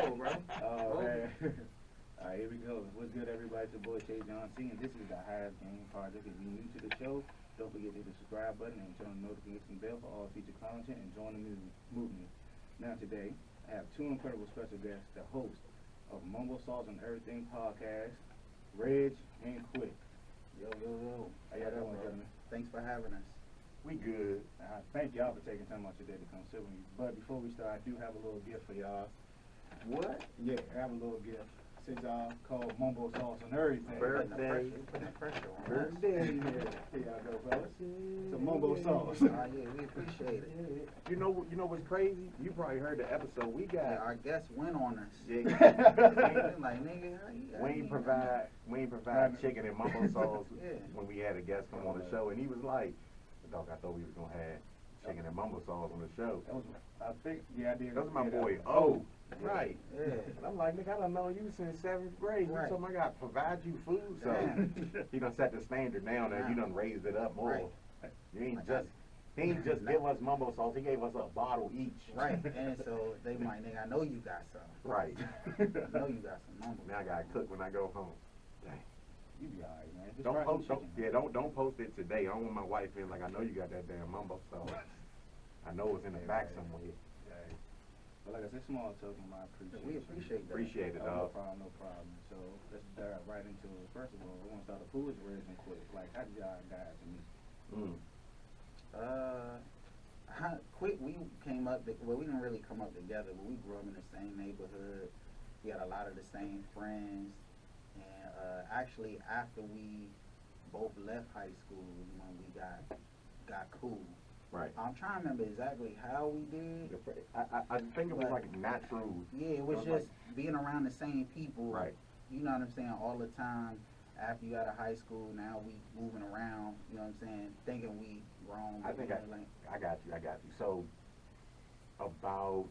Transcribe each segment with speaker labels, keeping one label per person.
Speaker 1: roll, bro.
Speaker 2: Oh, man. All right, here we go. What's good, everybody? It's your boy TayJon C, and this is the Hive Game Project. If you're new to the show, don't forget to hit the subscribe button and turn on the notification bell for all future content and join the movement. Now, today, I have two incredible special guests, the host of Mumbo Sauce and Everything podcast, Reg and Quick.
Speaker 1: Yo, yo, yo.
Speaker 2: How y'all doing, gentlemen?
Speaker 1: Thanks for having us.
Speaker 3: We good.
Speaker 2: Thank y'all for taking time out your day to come sit with me. But before we start, I do have a little gift for y'all.
Speaker 1: What?
Speaker 2: Yeah, I have a little gift. Since y'all called Mumbo Sauce and everything.
Speaker 3: Birthday.
Speaker 1: Putting the pressure on us.
Speaker 3: Birthday.
Speaker 2: Here y'all go, fellas. It's a Mumbo Sauce.
Speaker 1: Oh, yeah, we appreciate it.
Speaker 3: You know what's crazy? You probably heard the episode. We
Speaker 1: Yeah,
Speaker 3: got
Speaker 1: our guests went on us.
Speaker 3: yeah,
Speaker 1: Like, nigga, how you
Speaker 3: we ain't provide chicken and mumbo sauce
Speaker 1: Yeah.
Speaker 3: when we had a guest come on the show, and he was like, "Dog, I thought we was gonna have chicken and mumbo sauce on the show."
Speaker 2: That was, I think, yeah, I did.
Speaker 3: That was my
Speaker 2: Yeah,
Speaker 3: boy.
Speaker 2: that-
Speaker 3: Oh, right.
Speaker 1: Yeah.
Speaker 3: And I'm like, nigga, I done know you since 7th grade. You
Speaker 1: Right.
Speaker 3: told me I gotta provide you food, so
Speaker 1: Damn.
Speaker 3: he done set the standard down, and you done raised it up more.
Speaker 1: Right.
Speaker 3: You ain't just. He ain't just give us mumbo sauce. He gave us a bottle each.
Speaker 1: Right, and so they might, nigga, I know you got some.
Speaker 3: Right.
Speaker 1: I know you got some mumbo.
Speaker 3: Now I gotta cook when I go home. Dang.
Speaker 2: You be alright, man. Just
Speaker 3: Don't
Speaker 2: try
Speaker 3: post.
Speaker 2: some
Speaker 3: Don't,
Speaker 2: chicken.
Speaker 3: yeah, don't post it today. I don't want my wife in like I know you got that damn mumbo sauce. I know it's in the back somewhere.
Speaker 2: Yeah. But like I said, small token, I appreciate
Speaker 1: We
Speaker 2: you.
Speaker 1: appreciate that.
Speaker 3: Appreciate it,
Speaker 2: No
Speaker 3: dog.
Speaker 2: problem, no problem. So let's dive right into it. First of all, I want to start the food Reg and Quick. Like, how did y'all guys meet?
Speaker 1: Quick, we came up, well, we didn't really come up together, but we grew up in the same neighborhood. We had a lot of the same friends. And actually, after we both left high school, when we got cool.
Speaker 3: Right.
Speaker 1: I'm trying to remember exactly how we did.
Speaker 3: I think it was like natural.
Speaker 1: Yeah, it was just being around the same people.
Speaker 3: Right.
Speaker 1: You know what I'm saying? All the time. After you out of high school, now we moving around. You know what I'm saying? Thinking we grown.
Speaker 3: I think I got you. So about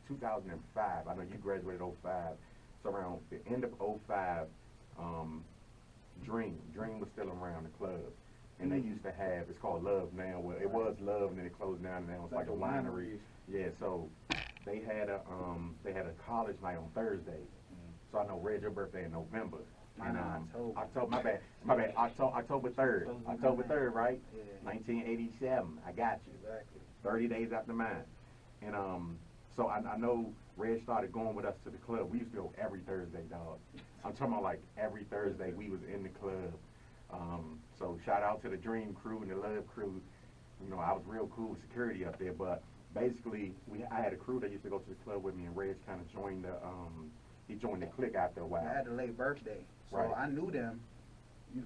Speaker 3: 2005, I know you graduated 05. So around the end of 05, Dream was still around the club. And they used to have, it's called Love now. Well, it was Love, and then it closed down, and now it's like a winery. Yeah, so they had a college night on Thursday. So I know Reg, your birthday in November.
Speaker 1: Mine in October.
Speaker 3: My bad. October 3rd. October 3rd, right?
Speaker 1: Yeah.
Speaker 3: 1987. I got you.
Speaker 1: Exactly.
Speaker 3: 30 days after mine. And so I know Reg started going with us to the club. We used to go every Thursday, dog. I'm talking about like every Thursday we was in the club. So shout out to the Dream crew and the Love crew. You know, I was real cool with security up there, but basically I had a crew that used to go to the club with me, and Reg kind of joined the clique after a while.
Speaker 1: I had a late birthday, so
Speaker 3: Right.
Speaker 1: I knew them.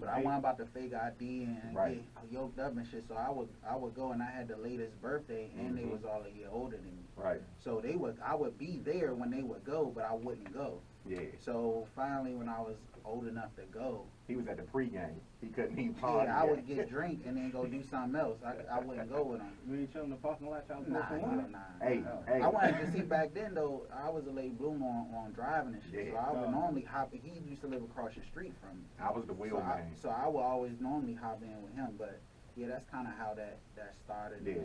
Speaker 1: But I wasn't about to fake ID and
Speaker 3: Right.
Speaker 1: get yoked up and shit. So I would go, and I had the latest birthday, and they was all a year older than me.
Speaker 3: Right.
Speaker 1: So I would be there when they would go, but I wouldn't go.
Speaker 3: Yeah.
Speaker 1: So finally, when I was old enough to go,
Speaker 3: He was at the pregame. He couldn't even party.
Speaker 1: yeah, I would get drink and then go do something else. I wouldn't go with them.
Speaker 2: You ain't chilling in the parking lot, y'all
Speaker 1: Nah,
Speaker 2: both
Speaker 1: nah,
Speaker 2: in?
Speaker 1: nah.
Speaker 3: Hey, hey.
Speaker 1: I wanted to see back then though. I was a late bloomer on driving and shit,
Speaker 3: Yeah.
Speaker 1: so I would normally hop. He used to live across the street from me.
Speaker 3: I was the wheel man.
Speaker 1: So I would always normally hop in with him, but yeah, that's kind of how that started.
Speaker 3: Yeah.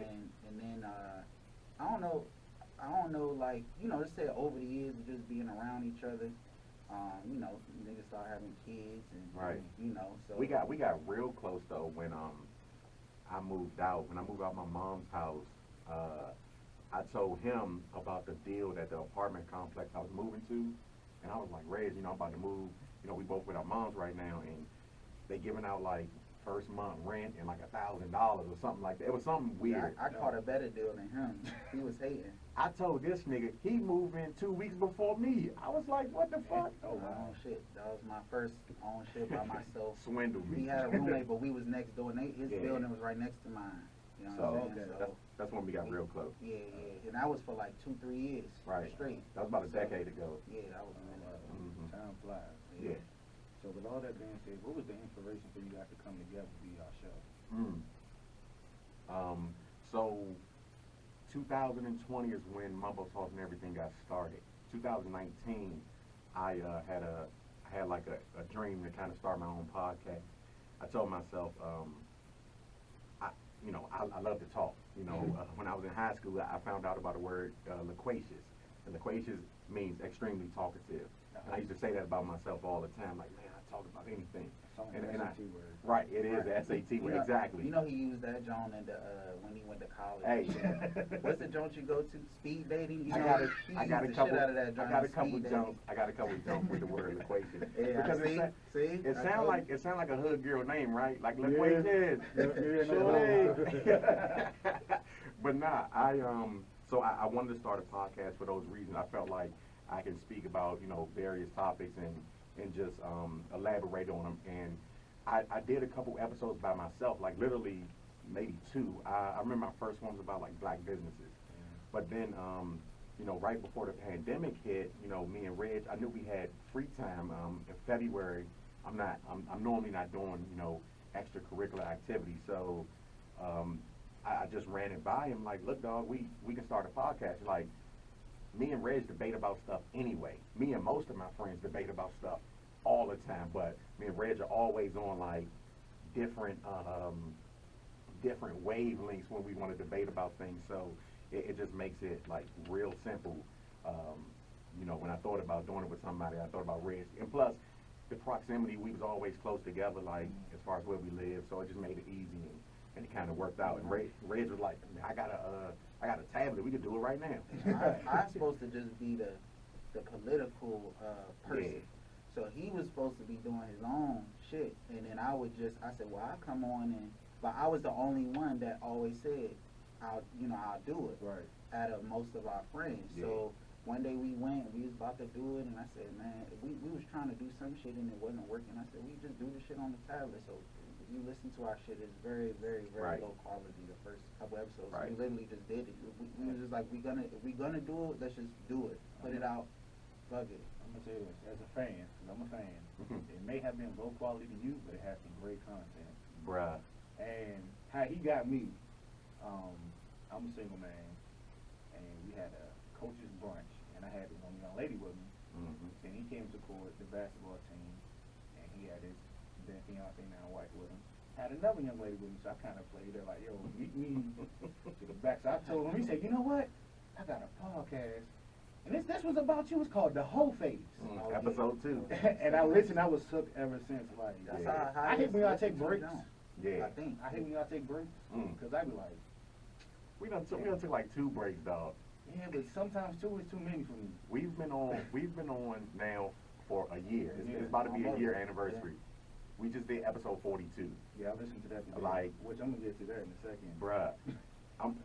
Speaker 1: And then I don't know, like, you know, just say over the years of just being around each other, you know, niggas start having kids and
Speaker 3: Right.
Speaker 1: you know, so
Speaker 3: We got real close though when I moved out. When I moved out my mom's house, I told him about the deal that the apartment complex I was moving to, and I was like, Reg, you know, I'm about to move. You know, we both with our moms right now, and they giving out like first month rent and like $1,000 or something like that. It was something weird.
Speaker 1: I caught a better deal than him. He was hating.
Speaker 3: I told this nigga he moved in 2 weeks before me. I was like, what the fuck?
Speaker 1: Oh, my own shit. That was my first own shit by myself.
Speaker 3: Swindled me.
Speaker 1: We had a roommate, but we was next door. And his
Speaker 3: Yeah.
Speaker 1: building was right next to mine. You know
Speaker 3: So
Speaker 1: what I'm saying? So,
Speaker 3: that's when we got real close.
Speaker 1: yeah. And that was for like 2-3 years.
Speaker 3: Right.
Speaker 1: Straight.
Speaker 3: That was about a decade ago.
Speaker 1: Yeah, that was a minute.
Speaker 3: Mhm.
Speaker 2: Time flies.
Speaker 3: Yeah.
Speaker 2: So with all that being said, what was the inspiration for you guys to come together to be our show?
Speaker 3: So 2020 is when Mumbo Sauce and everything got started. 2019, I had like a dream to kind of start my own podcast. I told myself, I love to talk. You know, when I was in high school, I found out about the word loquacious. And loquacious means extremely talkative. And I used to say that about myself all the time, like, man, I talk about anything. Right, it is the SAT word, exactly.
Speaker 1: You know he used that John in the when he went to college.
Speaker 3: Hey.
Speaker 1: What's the joint you go to? Speed dating. You
Speaker 3: I
Speaker 1: know,
Speaker 3: got
Speaker 1: he
Speaker 3: I got a
Speaker 1: used the
Speaker 3: couple.
Speaker 1: shit out of that
Speaker 3: I got a
Speaker 1: John,
Speaker 3: couple
Speaker 1: speed
Speaker 3: jumps.
Speaker 1: dating.
Speaker 3: I got a couple jumps with the word loquacious.
Speaker 1: Yeah,
Speaker 3: Because it sound like a hood girl name, right? Like loquacious. Sure. But nah, so I wanted to start a podcast for those reasons. I felt like I can speak about, various topics and just elaborate on them. And I did a couple episodes by myself, like literally maybe two. I remember my first one was about like black businesses. But then, right before the pandemic hit, me and Reg, I knew we had free time. In February, I'm normally not doing, extracurricular activities. So I just ran it by him like, look, dog, we can start a podcast. Like, me and Reg debate about stuff anyway. Me and most of my friends debate about stuff all the time, but me and Reg are always on like different wavelengths when we want to debate about things. So it just makes it like real simple. When I thought about doing it with somebody, I thought about Reg, and plus the proximity, we was always close together, like as far as where we live, so it just made it easy, and it kind of worked out. And Reg was like, I got a tablet, we could do it right now.
Speaker 1: I'm supposed to just be the political person.
Speaker 3: Yeah.
Speaker 1: So he was supposed to be doing his own shit, and then I said, well, I come on but I was the only one that always said, I'll do it.
Speaker 2: Right.
Speaker 1: Out of most of our friends.
Speaker 3: Yeah.
Speaker 1: So one day we went, we was about to do it, and I said, man, we was trying to do some shit and it wasn't working. I said, we just do the shit on the tablet. So if you listen to our shit, it's very, very, very
Speaker 3: Right.
Speaker 1: low quality. The first couple episodes,
Speaker 3: Right.
Speaker 1: we literally just did it. We was just like, if we gonna do it, let's just do it. Put it out. Fuck it.
Speaker 2: I'm gonna say this as a fan, because I'm a fan. It may have been low quality to you, but it has some great content.
Speaker 3: Bruh.
Speaker 2: And how he got me, I'm a single man, and we had a coach's brunch, and I had this one young lady with me, and he came to support the basketball team, and he had his then fiance, now wife, with him. Had another young lady with me, so I kind of played her like, yo, meet me to the back. So I told him, he said, you know what? I got a podcast. And this was about you. It's called The Whole Face.
Speaker 3: Episode 2.
Speaker 2: And I listened. I was hooked ever since. Like,
Speaker 1: That's
Speaker 3: Yeah.
Speaker 1: how
Speaker 2: I hate when y'all take breaks.
Speaker 3: Yeah.
Speaker 1: I think.
Speaker 2: I hate when y'all take breaks. Because I be like,
Speaker 3: We done took like 2 breaks, dog.
Speaker 2: yeah, but sometimes 2 is too many for me.
Speaker 3: We've been on now for a year. It's about to be a year anniversary. We just did episode 42.
Speaker 2: Yeah, I listened to that today.
Speaker 3: Like-
Speaker 2: which I'm gonna get to that in a second.
Speaker 3: Bruh.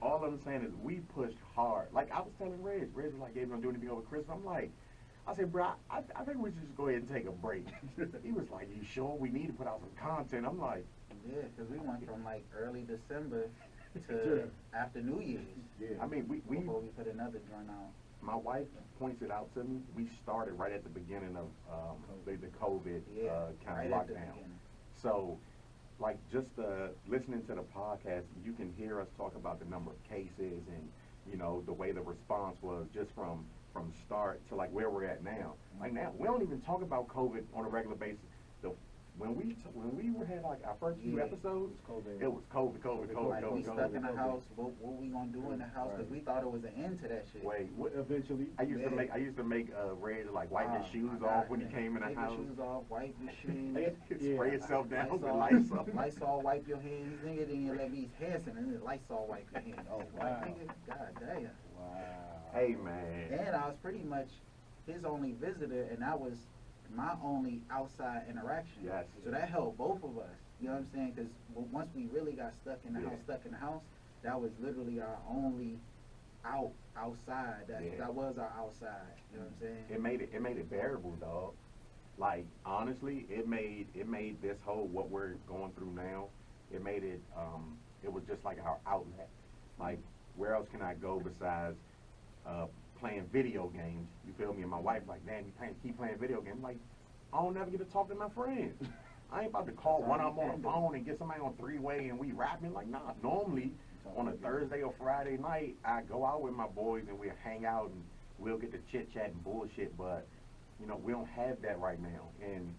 Speaker 3: All I'm saying is we pushed hard. Like I was telling Reg was like, "Gabe, don't do anything over Christmas." I said, "Bruh, I think we should just go ahead and take a break." He was like, "You sure? We need to put out some content." I'm like,
Speaker 1: Yeah, because we went from like early December to after New Year's.
Speaker 2: Yeah.
Speaker 3: I mean, we
Speaker 1: Before we put another joint out.
Speaker 3: my wife points it out to me. We started right at the beginning of the COVID kind
Speaker 1: right
Speaker 3: of
Speaker 1: at the
Speaker 3: lockdown.
Speaker 1: beginning.
Speaker 3: So, like, just listening to the podcast, you can hear us talk about the number of cases and, the way the response was just from start to, like, where we're at now. Like, now, we don't even talk about COVID on a regular basis. When we had, like, our first few episodes, it was COVID.
Speaker 1: Like, we stuck in the house, what we gonna do in the house? Because we thought it was an end to that shit.
Speaker 3: Wait,
Speaker 2: Eventually.
Speaker 3: I used to make Reg, like, wipe his shoes
Speaker 1: my
Speaker 3: off
Speaker 1: God,
Speaker 3: when he
Speaker 1: man.
Speaker 3: came in the
Speaker 1: Take
Speaker 3: house.
Speaker 1: your shoes off, wipe your shoes.
Speaker 3: Spray yourself down with
Speaker 1: Lysol,
Speaker 3: Lysol.
Speaker 1: Lysol, wipe your hands, nigga, then you let me hand and then Lysol wipe your hand. Oh,
Speaker 2: Wow.
Speaker 1: nigga, god damn.
Speaker 2: Wow.
Speaker 3: Hey, man.
Speaker 1: And I was pretty much his only visitor, and that was my only outside interaction.
Speaker 3: Yes.
Speaker 1: So that helped both of us. You know what I'm saying? Because once we really got stuck in the house, that was literally our only outside. That was our outside. You know what I'm saying?
Speaker 3: It made it bearable, dog. Like, honestly, it made this whole what we're going through now. It made it it was just like our outlet. Like, where else can I go besides playing video games? You feel me? And my wife like, man, you keep playing video games. I'm like, I don't never get to talk to my friends. I ain't about to call one of them on the phone and get somebody on 3-way and we rapping. Like, nah. Normally on a Thursday or Friday night, I go out with my boys and we'll hang out and we'll get to chit chat and bullshit. But we don't have that right now. And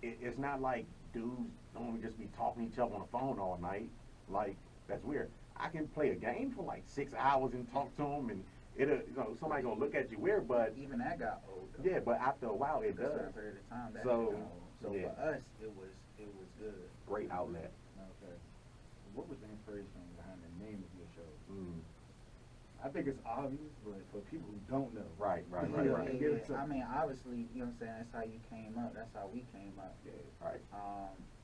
Speaker 3: it's not like dudes don't just be talking to each other on the phone all night. Like, that's weird. I can play a game for like 6 hours and talk to them and somebody gonna look at you weird, but
Speaker 1: even that got old. Though.
Speaker 3: yeah, but after a while it
Speaker 1: For a
Speaker 3: does.
Speaker 1: certain period of time, that
Speaker 3: So,
Speaker 1: shit got old. So
Speaker 3: yeah.
Speaker 1: for us, it was good.
Speaker 3: Great outlet.
Speaker 2: Okay. What was the inspiration behind the name of your show?
Speaker 3: Mm.
Speaker 2: I think it's obvious, but for people who don't know.
Speaker 3: Right.
Speaker 1: Yeah. I mean, obviously, you know what I'm saying, that's how you came up. That's how we came up.
Speaker 2: Yeah.
Speaker 3: Right.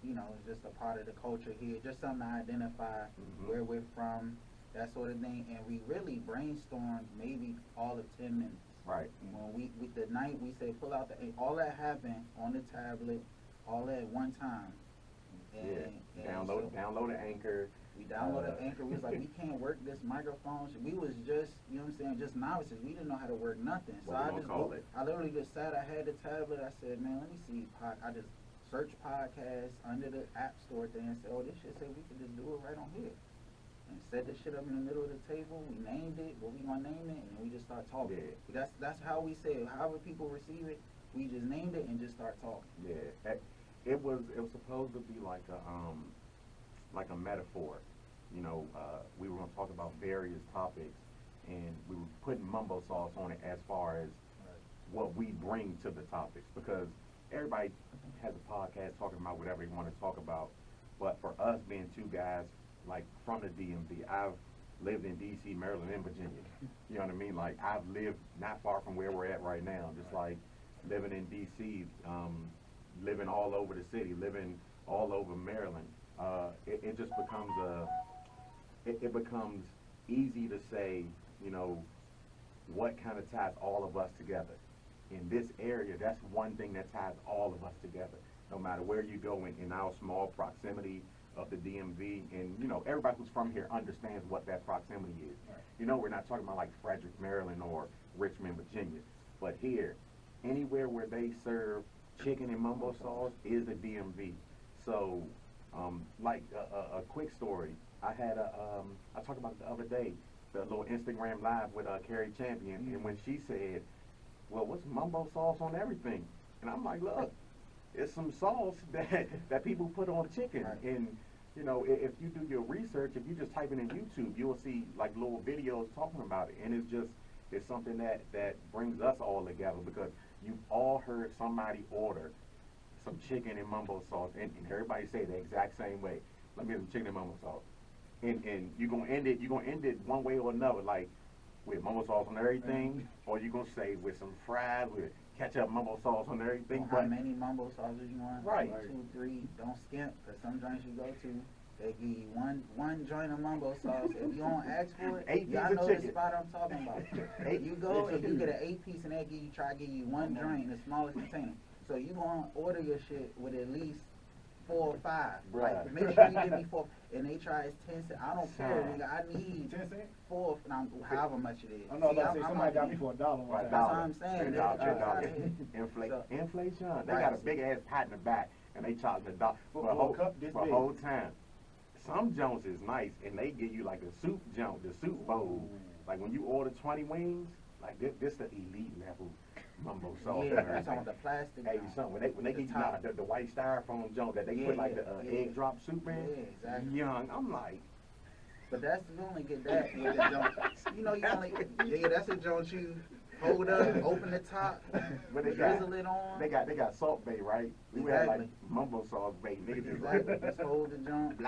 Speaker 1: You know, it's just a part of the culture here. Just something to identify where we're from, that sort of thing. And we really brainstormed maybe all of 10 minutes.
Speaker 3: Right.
Speaker 1: When we the night we said pull out all that happened on the tablet, all at one time. And
Speaker 3: Download the Anchor.
Speaker 1: We downloaded Anchor. We was like, we can't work this microphone. We was just, you know what I'm saying, just novices. We didn't know how to work nothing. So I literally just sat. I had the tablet. I said, man, let me see. I just searched podcasts under the App Store thing and said, oh, this shit said we could just do it right on here. And set this shit up in the middle of the table. We named it. What we gonna name it? And then we just start talking. Yeah. That's how we say it. However people receive it, we just named it and just start talking.
Speaker 3: Yeah. It was supposed to be like a metaphor. You know, we were going to talk about various topics, and we were putting mumbo sauce on it as far as what we bring to the topics, because everybody has a podcast talking about whatever they want to talk about. But for us being two guys, like, from the DMV, I've lived in D.C., Maryland, and Virginia. You know what I mean? Like, I've lived not far from where we're at right now, just like living in D.C., living all over the city, living all over Maryland. It just becomes it becomes easy to say, you know, what kind of ties all of us together. In this area, that's one thing that ties all of us together. No matter where you go in our small proximity of the DMV, and, you know, everybody who's from here understands what that proximity is. Right. You know, we're not talking about like Frederick, Maryland, or Richmond, Virginia, but here, anywhere where they serve chicken and mumbo sauce is a DMV. So, like a quick story, I talked about the other day, the little Instagram live with Carrie Champion, and when she said, well, what's mumbo sauce on everything? And I'm like, look, it's some sauce that people put on chicken. Right. And, you know, if you do your research, if you just type it in YouTube, you'll see like little videos talking about it. And it's something that brings us all together, because you've all heard somebody order some chicken and mumbo sauce, and everybody say the exact same way. Let me have some chicken and mumbo sauce. And you're gonna end it one way or another, like with mumbo sauce on everything, or you're gonna say with some fries with ketchup mumbo sauce on everything.
Speaker 1: How many mumbo sauces you want?
Speaker 3: Right.
Speaker 1: 2, 3, don't skimp, because some joints you go to, they give you one joint of mumbo sauce. If you don't ask for it, y'all know the spot I'm talking about. You go and you get an 8-piece, and they give you one drink, the smallest container. So you gonna order your shit with at least 4 or 5.
Speaker 3: Right.
Speaker 1: Like, make sure you give me 4. And they try it's 10 cents. I don't care, nigga. I need
Speaker 2: 10 cents?
Speaker 1: 4, however much it is.
Speaker 2: I know, somebody got me for $1.
Speaker 1: Right, that's what I'm saying.
Speaker 3: Inflation. They got a big ass pot in the back, and they charge $1 for a whole time. Some Jones is nice, and they give you like a soup Jones, the soup bowl. Like when you order 20 wings, like this the elite level mumbo sauce.
Speaker 1: Yeah, that's on the plastic.
Speaker 3: Hey, son, when they give you the white styrofoam Jones that they put like the egg drop soup in.
Speaker 1: Yeah, exactly.
Speaker 3: Young, I'm like.
Speaker 1: But you only get that with the Jones. You know, that's a Jones you hold up, open the top, drizzle it on.
Speaker 3: They got Salt Bay, right? We had like mumbo sauce Bay.
Speaker 1: Exactly. Just hold the joint.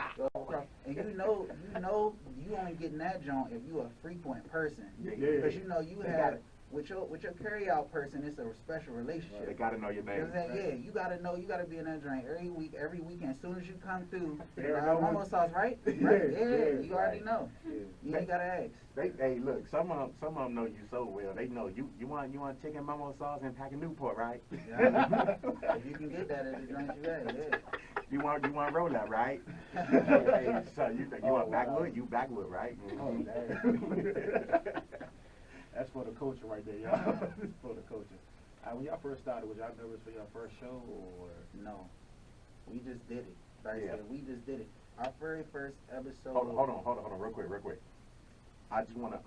Speaker 1: And you know, you only getting that joint if you a frequent person. Because you know you have. With your carry-out person, it's a special relationship.
Speaker 3: They gotta know your name.
Speaker 1: You know what I'm saying? Yeah, you gotta be in that drink every weekend. As soon as you come through, mumbo sauce, right? Right? Yeah, you already know. You ain't gotta ask.
Speaker 3: Hey, look, some of them know you so well. They know you want chicken mumbo sauce and pack a Newport, right?
Speaker 1: Yeah. If you can get that at the joint you at, yeah.
Speaker 3: You want roll that, right? Hey, so you want backwood? You backwood, right?
Speaker 2: Oh, dang. That's for the culture right there, y'all. That's for the culture. When y'all first started, was y'all nervous for your first show, or?
Speaker 1: No. We just did it. Like I said, we just did it. Our very first episode.
Speaker 3: Hold on, real quick. I just want to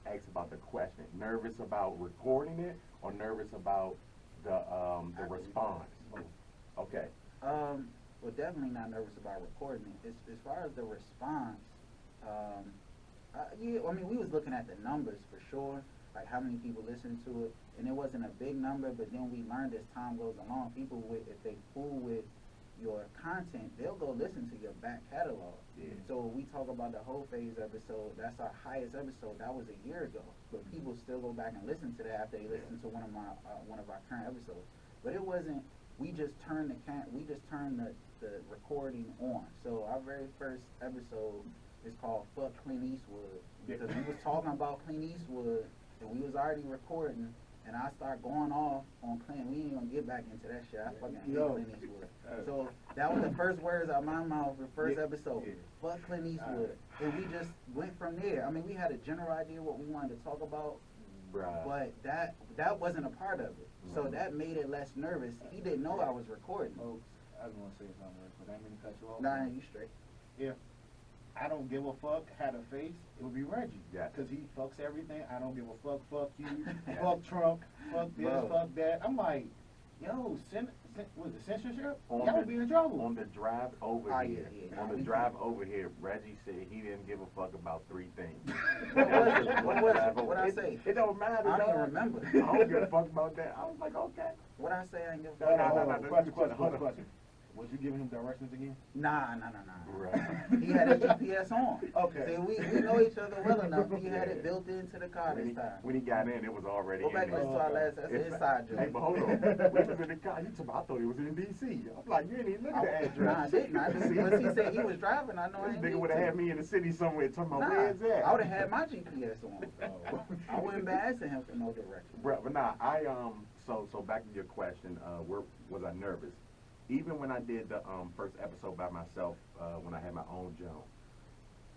Speaker 3: ask about the question. Nervous about recording it, or nervous about the response? Okay.
Speaker 1: Well, definitely not nervous about recording it. As far as the response, Yeah, I mean, we was looking at the numbers for sure, like how many people listen to it, and it wasn't a big number. But then we learned as time goes along, people with if they fool with your content, they'll go listen to your back catalog.
Speaker 3: Yeah.
Speaker 1: So we talk about the whole phase episode. That's our highest episode. That was a year ago, but people still go back and listen to that after they listen to one of our current episodes. But it wasn't. We just turned the recording on. So our very first episode is called "Fuck Clint Eastwood" because we was talking about Clint Eastwood and we was already recording. And I start going off on Clint. We ain't gonna get back into that shit. I fucking hate Clint Eastwood. So that was the first words out of my mouth, the first episode. Fuck Clint Eastwood. And we just went from there. I mean, we had a general idea what we wanted to talk about, but that wasn't a part of it. So that made it less nervous. He didn't know I was recording.
Speaker 2: Folks, I was gonna say something real quick. I didn't mean to cut you off.
Speaker 1: Nah, you straight.
Speaker 2: If I don't give a fuck had a face, it would be Reggie.
Speaker 3: Yeah.
Speaker 2: Cause he fucks everything. I don't give a fuck. Fuck you. Fuck Trump. Fuck this. Fuck that. I'm like, yo, was it censorship? Y'all would be in trouble.
Speaker 3: On the drive over here, over here, Reggie said he didn't give a fuck about three things.
Speaker 1: What was it? What I say?
Speaker 3: It don't matter.
Speaker 1: I don't even remember.
Speaker 3: I don't give a fuck about that. I was like, okay.
Speaker 1: What I say? I ain't give a fuck.
Speaker 2: No. Question. Was you giving him directions again?
Speaker 1: Nah.
Speaker 3: Right.
Speaker 1: He had his GPS on.
Speaker 2: Okay.
Speaker 1: See, we know each other well enough. He had it built into the car this time.
Speaker 3: When he got in, it was already
Speaker 1: Go back
Speaker 3: in
Speaker 1: and
Speaker 3: there.
Speaker 1: listen to our last, that's an inside joke.
Speaker 3: Hey, but hold on. We was in the car. I thought he was in D.C. I'm like, you ain't even look at the address.
Speaker 1: Nah, I didn't. Once he said he was driving, I know I
Speaker 3: This
Speaker 1: ain't
Speaker 3: nigga
Speaker 1: need
Speaker 3: would have
Speaker 1: to.
Speaker 3: had me in the city somewhere talking about
Speaker 1: Nah,
Speaker 3: where's that?
Speaker 1: I would have had my GPS on. I wouldn't be asking him for no direction.
Speaker 3: Bruh, but nah, so back to your question, was I nervous? Even when I did the first episode by myself, when I had my own journal,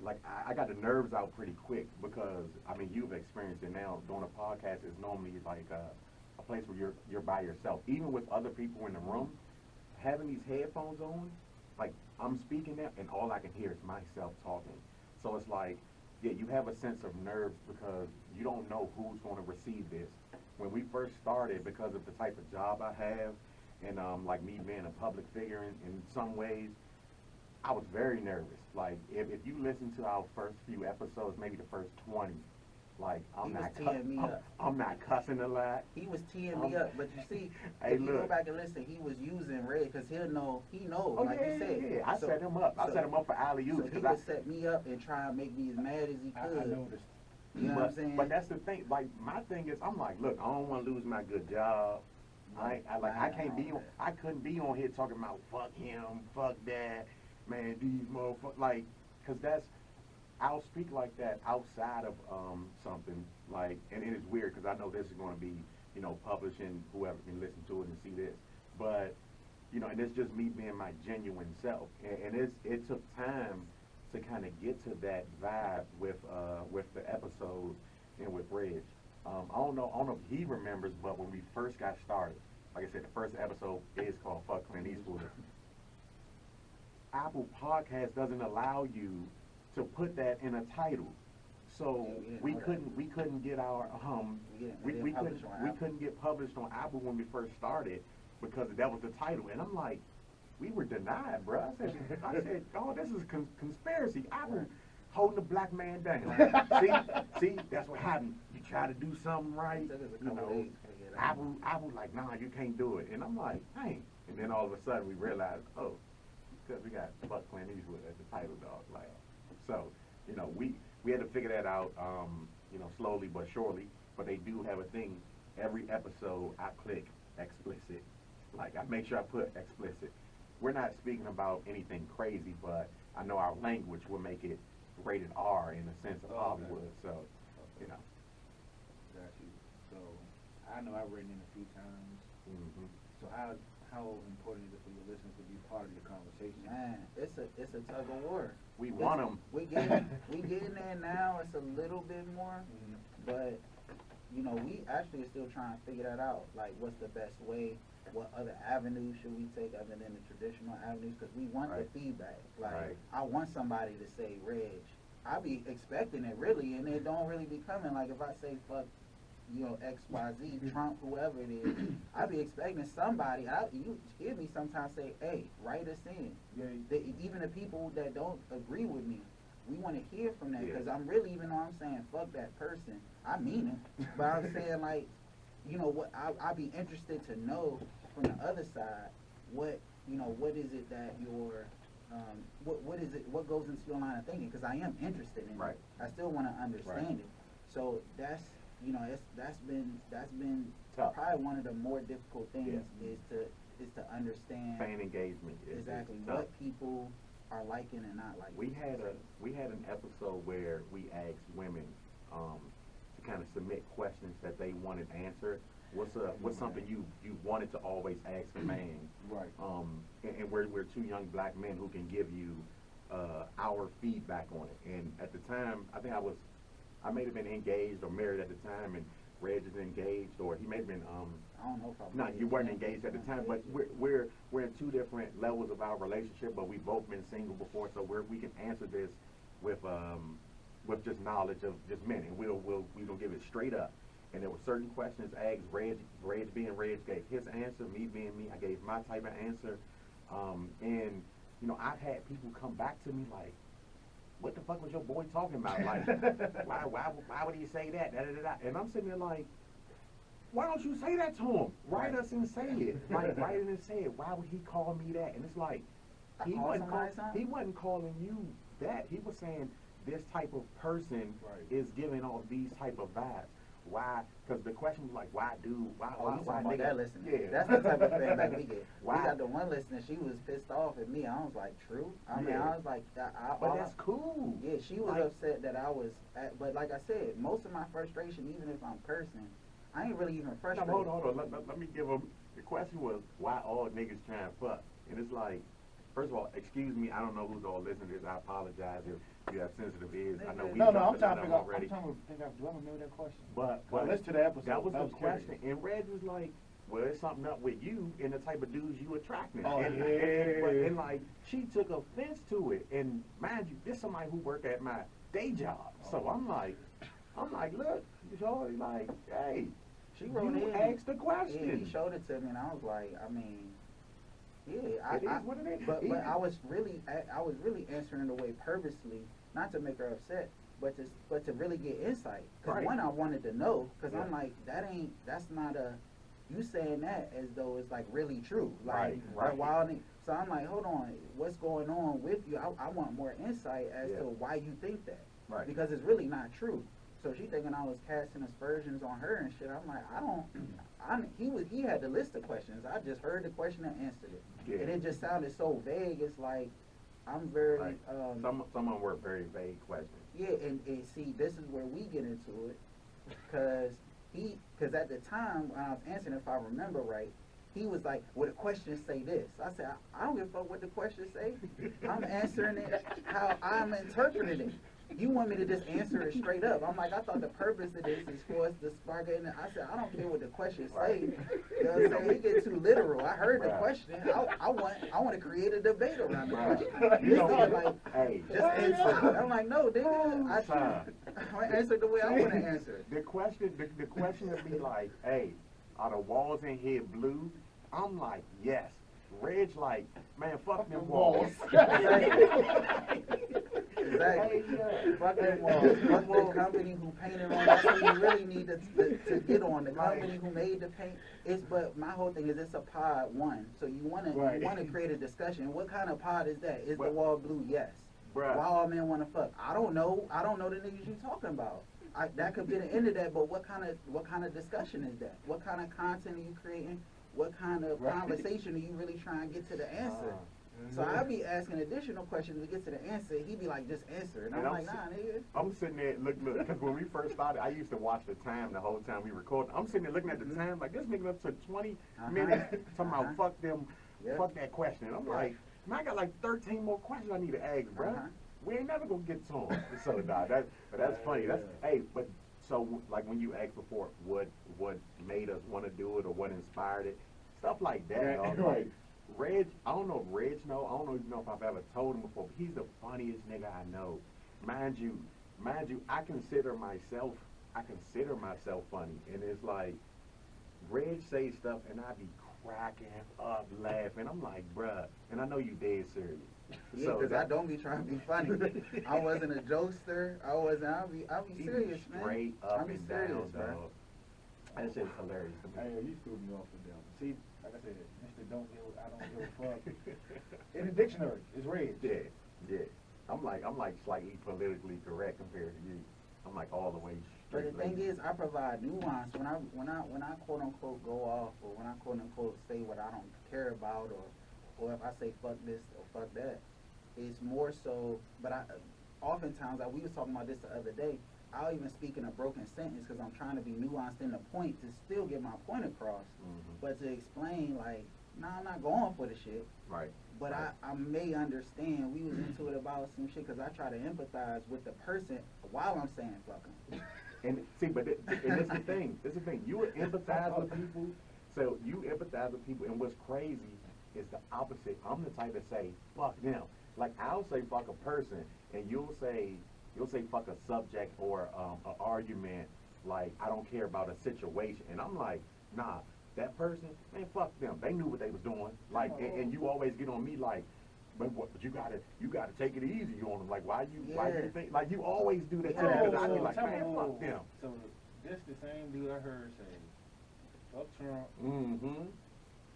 Speaker 3: like I got the nerves out pretty quick because I mean you've experienced it now. Doing a podcast is normally like a place where you're by yourself. Even with other people in the room, having these headphones on, like I'm speaking there and all I can hear is myself talking. So it's like, yeah, you have a sense of nerves because you don't know who's going to receive this. When we first started, because of the type of job I have, and like me being a public figure in some ways, I was very nervous. Like if you listen to our first few episodes, maybe the first 20, like I'm not cussing a lot.
Speaker 1: He was teeing me up, but you see,
Speaker 3: hey,
Speaker 1: if you go back and listen, he was using Red because he knows,
Speaker 3: oh,
Speaker 1: like
Speaker 3: yeah,
Speaker 1: you said.
Speaker 3: Yeah. I set him up. I set him up for alley-oops.
Speaker 1: So he would set me up and try and make me as mad as he could.
Speaker 2: I noticed.
Speaker 1: You know what I'm saying?
Speaker 3: But that's the thing. Like my thing is, I'm like, look, I don't want to lose my good job. I couldn't be on here talking about fuck him, fuck that, man, these motherfuckers, like, cause I'll speak like that outside of something, like, and it is weird because I know this is going to be, published and whoever can listen to it and see this, but, and it's just me being my genuine self, and it took time to kind of get to that vibe with the episodes and with Reg. I don't know if he remembers, but when we first got started, like I said, the first episode is called Fuck Clint Eastwood. Apple Podcast doesn't allow you to put that in a title. So we couldn't get our we couldn't get published on Apple when we first started because that was the title. And I'm like, we were denied, bro. I said, oh, this is conspiracy. Apple holding the black man down. see, that's what happened. You try to do something right, Apple like, nah, you can't do it. And I'm like, dang. And then all of a sudden we realized, oh, because we got Fuck Clint Eastwood as the title dog. Like, so, we had to figure that out, slowly but surely. But they do have a thing. Every episode I click explicit. Like, I make sure I put explicit. We're not speaking about anything crazy, but I know our language will make it rated R in the sense of Hollywood. So,
Speaker 2: Got you. So, I know I've written in a few times.
Speaker 3: Mm-hmm.
Speaker 2: So how important is it for your listeners to be part of the conversation?
Speaker 1: Man, it's a tug of war.
Speaker 3: We want them.
Speaker 1: We getting there now. It's a little bit more, but we actually are still trying to figure that out. Like, what's the best way? What other avenues should we take other than the traditional avenues? Because we want the feedback. Like, I want somebody to say, Reg. I be expecting it really, and it don't really be coming. Like, if I say fuck, XYZ, Trump, whoever it is, I be expecting somebody. You hear me sometimes say, hey, write us in.
Speaker 2: Yeah.
Speaker 1: Even the people that don't agree with me, we want to hear from that,
Speaker 3: Yeah.
Speaker 1: because I'm really, even though I'm saying fuck that person, I mean it, but I'm saying, like, you know what, I'd be interested to know from the other side, what, you know, what is it that you're, what is it, what goes into your line of thinking, because I am interested in
Speaker 3: Right.
Speaker 1: it. I still want to understand it. So that's, you know, that's been
Speaker 3: Tough.
Speaker 1: probably one of the more difficult things, is to understand
Speaker 3: Fan engagement is
Speaker 1: exactly
Speaker 3: tough.
Speaker 1: what people are liking and not liking.
Speaker 3: We had an episode where we asked women to kind of submit questions that they wanted answered. What's something you wanted to always ask a man?
Speaker 2: Right.
Speaker 3: And we're two young black men who can give you our feedback on it. And at the time, I think I may have been engaged or married at the time, and Reg is engaged, or he may have been.
Speaker 1: I don't know if I'm.
Speaker 3: No, you weren't engaged at the time, but we're in two different levels of our relationship, but we've both been single before, so we can answer this with just knowledge of just men, and we don't give it straight up. And there were certain questions asked. Reg being Reg gave his answer, me being me, I gave my type of answer. And you know, I've had people come back to me like, "What the fuck was your boy talking about? Like, why would he say that? Da, da, da, da." And I'm sitting there like, why don't you say that to him? Write us and say it. Like, write it and say it. Why would he call me that? And it's like, he wasn't calling you that. He was saying this type of person is giving off these type of vibes. Why? Because the question was like, why
Speaker 1: About
Speaker 3: nigga?
Speaker 1: that listener.
Speaker 3: Yeah.
Speaker 1: That's the type of feedback we get.
Speaker 3: Why?
Speaker 1: We got the one listener, she was pissed off at me. I was like, true? I mean,
Speaker 3: Yeah.
Speaker 1: I was like,
Speaker 3: But that's cool.
Speaker 1: Yeah, she was
Speaker 3: Like,
Speaker 1: upset that I was, but like I said, most of my frustration, even if I'm cursing, I ain't really even
Speaker 3: no,
Speaker 1: frustrated.
Speaker 3: hold on. Let me give him. The question was, why all niggas trying to fuck? And it's like, first of all, excuse me, I don't know who's all listening to this. I apologize if you have sensitive ears. I know we
Speaker 2: I'm
Speaker 3: dropped
Speaker 2: trying to
Speaker 3: them
Speaker 2: figure out.
Speaker 3: already.
Speaker 2: I'm trying to think out. Do I remember that question?
Speaker 3: But
Speaker 2: listen to the episode.
Speaker 3: That was the
Speaker 2: curious.
Speaker 3: question. And Reg was like, well, it's something up with you and the type of dudes you attracting.
Speaker 2: Oh,
Speaker 3: and,
Speaker 2: yeah.
Speaker 3: and like, she took offense to it. And mind you, this somebody who work at my day job. So I'm like, look, Joey, like, hey,
Speaker 1: She wrote
Speaker 3: you
Speaker 1: in.
Speaker 3: asked the question.
Speaker 1: Yeah, he showed it to me, and I was like, I mean, yeah,
Speaker 3: It is what it is.
Speaker 1: But I was really answering the way purposely, not to make her upset, but to really get insight. Because
Speaker 3: Right.
Speaker 1: one, I wanted to know, because I'm
Speaker 3: Yeah.
Speaker 1: like, that's not you saying that as though it's like really true, like
Speaker 3: Right.
Speaker 1: wild. So I'm like, hold on, what's going on with you? I want more insight as
Speaker 3: Yeah.
Speaker 1: to why you think that,
Speaker 3: Right.
Speaker 1: because it's really not true. So she thinking I was casting aspersions on her and shit. I'm like, he had the list of questions. I just heard the question and answered it.
Speaker 3: Yeah.
Speaker 1: And it just sounded so vague. It's like, I'm very,
Speaker 3: Right. Some of them were very vague questions.
Speaker 1: yeah, and see, this is where we get into it. Because at the time when I was answering, if I remember right, he was like, well, the question say this. I said, I don't give a fuck what the question say. I'm answering it how I'm interpreting it. You want me to just answer it straight up. I'm like, I thought the purpose of this is for us to spark it. And I said, I don't care what the question say. You know what I'm saying? He get too literal. I heard the
Speaker 3: Right.
Speaker 1: question. I want to create a debate around the
Speaker 3: Right.
Speaker 1: question.
Speaker 3: You know,
Speaker 1: He's like,
Speaker 3: hey,
Speaker 1: just answer it. I'm like, no, nigga. I answered the way I want to answer it.
Speaker 3: The question would be like, hey, are the walls in here blue? I'm like, yes. Reg like, man, fuck them walls.
Speaker 1: Exactly.
Speaker 3: Hey, yeah.
Speaker 1: Fuck them walls. Fuck the company who painted on. That's who you really need to get on. The company who made the paint. But my whole thing is it's a pod one. So you wanna create a discussion. What kind of pod is that? Is the wall blue? Yes.
Speaker 3: Bruh.
Speaker 1: Why all men wanna fuck? I don't know the niggas you talking about. That could be the end of that. But what kind of discussion is that? What kind of content are you creating? What kind of conversation are you really trying to get to the answer? So I'd be asking additional questions to get to the answer. He'd be like, just answer. And I'm like, nah, nigga.
Speaker 3: I'm sitting there, look, because when we first started, I used to watch the time the whole time we recorded. I'm sitting there looking at the time, like, this nigga up to 20 minutes talking about fuck them, fuck that question. And I'm like, man, I got like 13 more questions I need to ask, bro. We ain't never gonna get to them. So, nah, that's funny. But so, like, when you asked before, what made us want to do it or what inspired it, stuff like that. Like, Reg, I don't know if Reg know. I don't even know if I've ever told him before. But he's the funniest nigga I know. Mind you, I consider myself funny, and it's like Reg say stuff, and I be cracking up laughing. I'm like, bruh, and I know you dead serious.
Speaker 1: Yeah,
Speaker 3: So
Speaker 1: because I
Speaker 3: that-
Speaker 1: don't be trying to be funny. I wasn't a jokester. I'll be
Speaker 3: He
Speaker 1: serious,
Speaker 3: be
Speaker 1: man.
Speaker 3: straight up
Speaker 1: I'll be
Speaker 3: and
Speaker 1: serious,
Speaker 3: down,
Speaker 1: bro.
Speaker 3: dog. That shit's hilarious to
Speaker 2: Hey,
Speaker 3: me.
Speaker 2: you threw me off with them. See, like I said, Mr. I don't give a fuck. In the dictionary, it's red.
Speaker 3: Yeah, yeah. I'm like slightly politically correct compared to you. I'm like all the way
Speaker 1: But
Speaker 3: straight.
Speaker 1: the thing
Speaker 3: laced.
Speaker 1: is, I provide nuance when I quote unquote go off, or when I quote unquote say what I don't care about, or if I say fuck this or fuck that, it's more so. But oftentimes, we was talking about this the other day. I'll even speak in a broken sentence because I'm trying to be nuanced in the point to still get my point across.
Speaker 3: Mhm.
Speaker 1: But to explain, like, nah, I'm not going for the shit.
Speaker 3: Right.
Speaker 1: But
Speaker 3: right.
Speaker 1: I may understand. We was into it about some shit because I try to empathize with the person while I'm saying fuck 'em.
Speaker 3: And see, but and this the thing. This the thing. You would empathize with people. So you empathize with people, and what's crazy is the opposite. I'm the type to say fuck them. Like I'll say fuck a person, and you'll say fuck a subject or an argument. Like I don't care about a situation, and I'm like, nah, that person, man, fuck them. They knew what they was doing. Like, and you always get on me like. But you gotta take it easy on them. Like why you think like you always do that to me?
Speaker 1: Yeah.
Speaker 3: 'Cause I be like,
Speaker 2: tell me,
Speaker 3: man, fuck them.
Speaker 2: So this the same dude I heard say, fuck Trump,
Speaker 3: Mm-hmm.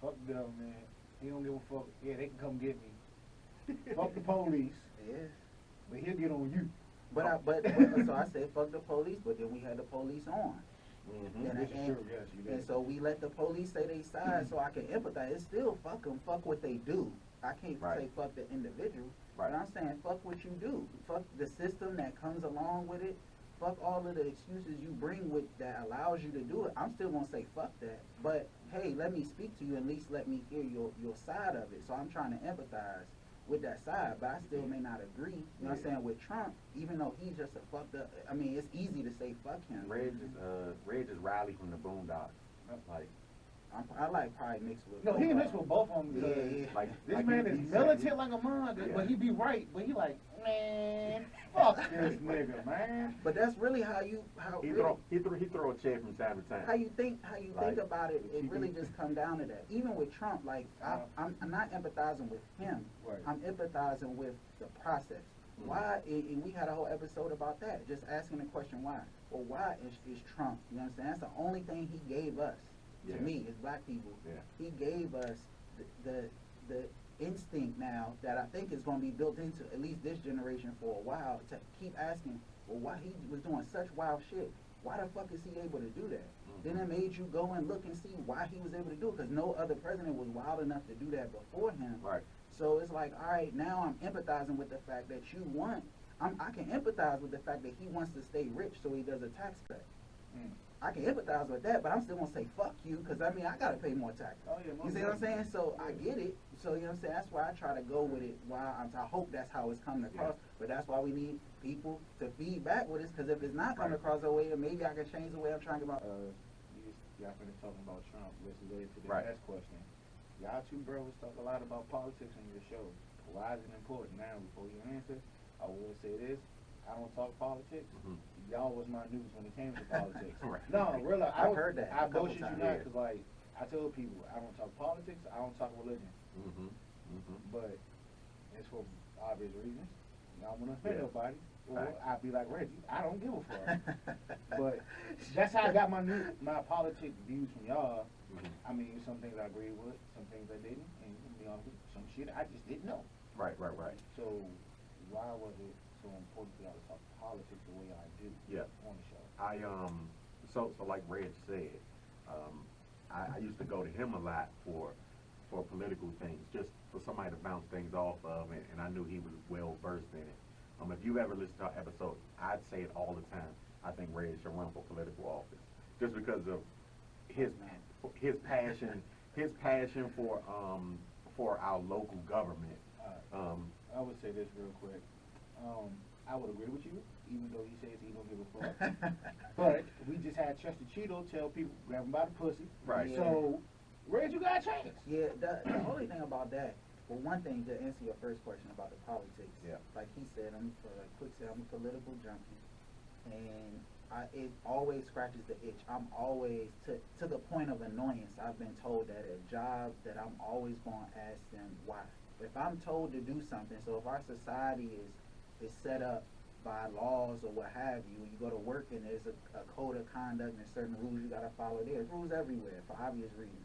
Speaker 2: fuck them, man. He don't give a fuck. Yeah, they can come get me. Fuck the police,
Speaker 1: Yeah.
Speaker 2: but he'll get on you.
Speaker 1: But so I said fuck the police, but then we had the police on.
Speaker 3: Mm-hmm.
Speaker 1: And,
Speaker 2: This is true, yes, you did.
Speaker 1: and so we let the police say they side so I can empathize. It's still fuck them, fuck what they do. I can't
Speaker 3: Right.
Speaker 1: say fuck the individual,
Speaker 3: Right.
Speaker 1: but I'm saying fuck what you do. Fuck the system that comes along with it. Fuck all of the excuses you bring with that allows you to do it. I'm still gonna say fuck that. But hey, let me speak to you, at least let me hear your side of it. So I'm trying to empathize with that side, but I still may not agree. You know what I'm
Speaker 3: Yeah.
Speaker 1: saying? With Trump, even though he's just a fucked up, I mean, it's easy to say fuck him.
Speaker 3: Reg is Riley from the Boondocks. Like
Speaker 1: I like probably mixed with.
Speaker 2: No, he
Speaker 1: both
Speaker 2: mixed
Speaker 1: of
Speaker 2: with
Speaker 1: them.
Speaker 2: both of them.
Speaker 1: Yeah, yeah.
Speaker 3: like
Speaker 2: This
Speaker 3: like
Speaker 2: man
Speaker 3: he
Speaker 2: is
Speaker 3: said-
Speaker 2: militant like a mug,
Speaker 3: Yeah.
Speaker 2: but he be right. But he like, man, fuck this nigga, man.
Speaker 1: But that's really how
Speaker 3: He
Speaker 1: really,
Speaker 3: throw a chair from time to time.
Speaker 1: how you think
Speaker 3: Like,
Speaker 1: about it. It
Speaker 3: he-
Speaker 1: really just come down to that. Even with Trump, like I'm not empathizing with him.
Speaker 2: Right.
Speaker 1: I'm empathizing with the process.
Speaker 3: Mhm.
Speaker 1: Why? And we had a whole episode about that. Just asking the question why. Well, why is Trump? You know what I'm saying? That's the only thing he gave us.
Speaker 3: Yeah.
Speaker 1: To me, as black people,
Speaker 3: Yeah.
Speaker 1: he gave us the instinct now that I think is going to be built into at least this generation for a while to keep asking, well, why he was doing such wild shit? Why the fuck is he able to do that?
Speaker 3: Mm-hmm.
Speaker 1: Then it made you go and look and see why he was able to do it, because no other president was wild enough to do that before him.
Speaker 3: Right.
Speaker 1: So it's like, all right, now I'm empathizing with the fact that you want. I can empathize with the fact that he wants to stay rich, so he does a tax cut.
Speaker 2: Mm.
Speaker 1: I can empathize with that, but I'm still gonna say fuck you, because I mean I gotta pay more taxes.
Speaker 2: Oh, yeah,
Speaker 1: You see what I'm saying? So I get it. So you know what I'm saying? That's why I try to go with it. I hope that's how it's coming across. But that's why we need people to feed back with us, because if it's not coming
Speaker 3: Right.
Speaker 1: across the way, then maybe I can change the way I'm trying to get my.
Speaker 2: Y'all finished talking about Trump, which led to the
Speaker 3: Right.
Speaker 2: next question. Y'all two brothers talk a lot about politics on your show. Why is it important? Now, before you answer, I will say this. I don't talk politics.
Speaker 3: Mhm.
Speaker 2: Y'all was my news when it came to politics.
Speaker 3: Right.
Speaker 2: No, really,
Speaker 1: I've heard that
Speaker 2: I
Speaker 1: a couple
Speaker 2: bullshit you
Speaker 1: times.
Speaker 2: not,
Speaker 3: Yeah.
Speaker 2: because like, I tell people, I don't talk politics, I don't talk religion.
Speaker 3: Mm-hmm. Mm-hmm.
Speaker 2: But it's for obvious reasons. I don't want to offend
Speaker 3: Yeah.
Speaker 2: nobody. Or
Speaker 3: Right.
Speaker 2: I'd be like, Reggie, I don't give a fuck. But that's how I got my politic views from y'all.
Speaker 3: Mhm.
Speaker 2: I mean, some things I agree with, some things I didn't, and to be honest with you, some shit I just didn't know.
Speaker 3: Right.
Speaker 2: So why was it so important for y'all to talk politics the way I do
Speaker 3: Yeah.
Speaker 2: on the show?
Speaker 3: So like Reg said, I used to go to him a lot for political things, just for somebody to bounce things off of, and I knew he was well versed in it. If you ever listen to our episode, I'd say it all the time. I think Reg should run for political office, just because of his passion for our local government.
Speaker 2: I would say this real quick. I would agree with you, even though he says he don't give a fuck. But we just had Chester Cheeto tell people, grab him by the pussy.
Speaker 3: Right.
Speaker 2: So, Reg, you got a chance.
Speaker 1: Yeah, the only thing about that, well, one thing to answer your first question about the politics,
Speaker 3: Yeah.
Speaker 1: like he said, like Quick said, I'm a political junkie, and it always scratches the itch. I'm always, to the point of annoyance, I've been told that at jobs that I'm always going to ask them why. if I'm told to do something, so if our society is set up by laws or what have you, you go to work and there's a code of conduct and certain rules you gotta follow. There's rules everywhere for obvious reasons.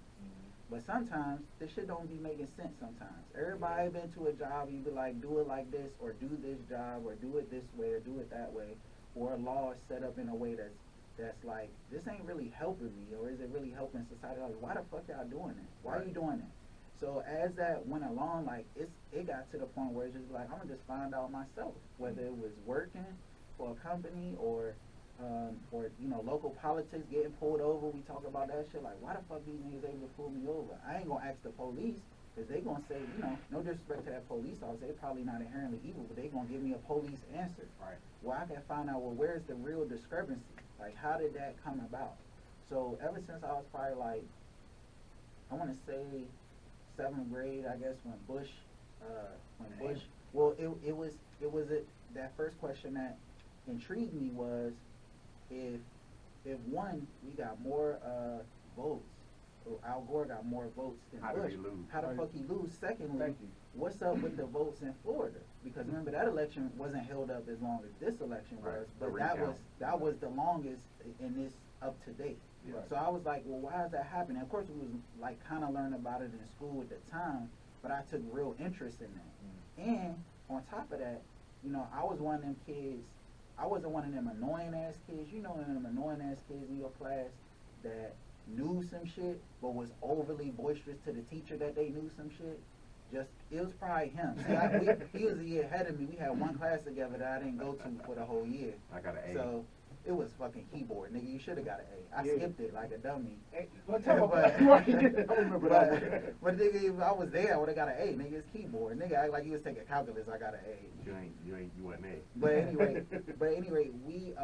Speaker 1: But sometimes this shit don't be making sense sometimes. Everybody been to a job, you be like, do it like this, or do this job, or do it this way, or do it that way, or a law is set up in a way that's like, this ain't really helping me, or is it really helping society? Like, why the fuck y'all doing that? Why are you doing that? So as that went along, like, it got to the point where it's just like, I'm gonna just find out myself, whether it was working for a company or you know, local politics getting pulled over. We talk about that shit. Like, why the fuck these niggas able to pull me over? I ain't gonna ask the police, because they gonna say, you know, no disrespect to that police officer, they probably not inherently evil, but they gonna give me a police answer.
Speaker 2: Right.
Speaker 1: Well, I can find out, well, where's the real discrepancy? Like, how did that come about? So ever since I was probably like, I want to say 7th grade, I guess, when Bush, well, it was that first question that intrigued me was, if one, we got more votes, or Al Gore got more votes than
Speaker 3: How
Speaker 1: Bush.
Speaker 3: did he lose?
Speaker 1: How the fuck he lose? Secondly,
Speaker 2: Thank you.
Speaker 1: what's up with the votes in Florida? Because remember, that election wasn't held up as long as this election was,
Speaker 3: Right.
Speaker 1: but
Speaker 3: The
Speaker 1: that
Speaker 3: recount.
Speaker 1: was the longest in this up to date.
Speaker 2: Yeah.
Speaker 1: So I was like, well, why is that happening? Of course, we was like kind of learning about it in school at the time, but I took real interest in that. And on top of that, you know, I was one of them kids. I wasn't one of them annoying ass kids. You know, them annoying ass kids in your class that knew some shit, but was overly boisterous to the teacher that they knew some shit. It was probably him. See, he was a year ahead of me. We had one class together that I didn't go to for the whole year.
Speaker 3: I got an A.
Speaker 1: So it was fucking keyboard, nigga. You should have got an A. I
Speaker 2: Yeah.
Speaker 1: skipped it like a dummy.
Speaker 2: Hey, let's talk about
Speaker 1: But-
Speaker 2: I remember that one.
Speaker 1: But nigga, if I was there, I would have got an A. Nigga, it's keyboard. Nigga act like he was taking calculus. I got an A.
Speaker 3: You wasn't A.
Speaker 1: But anyway, we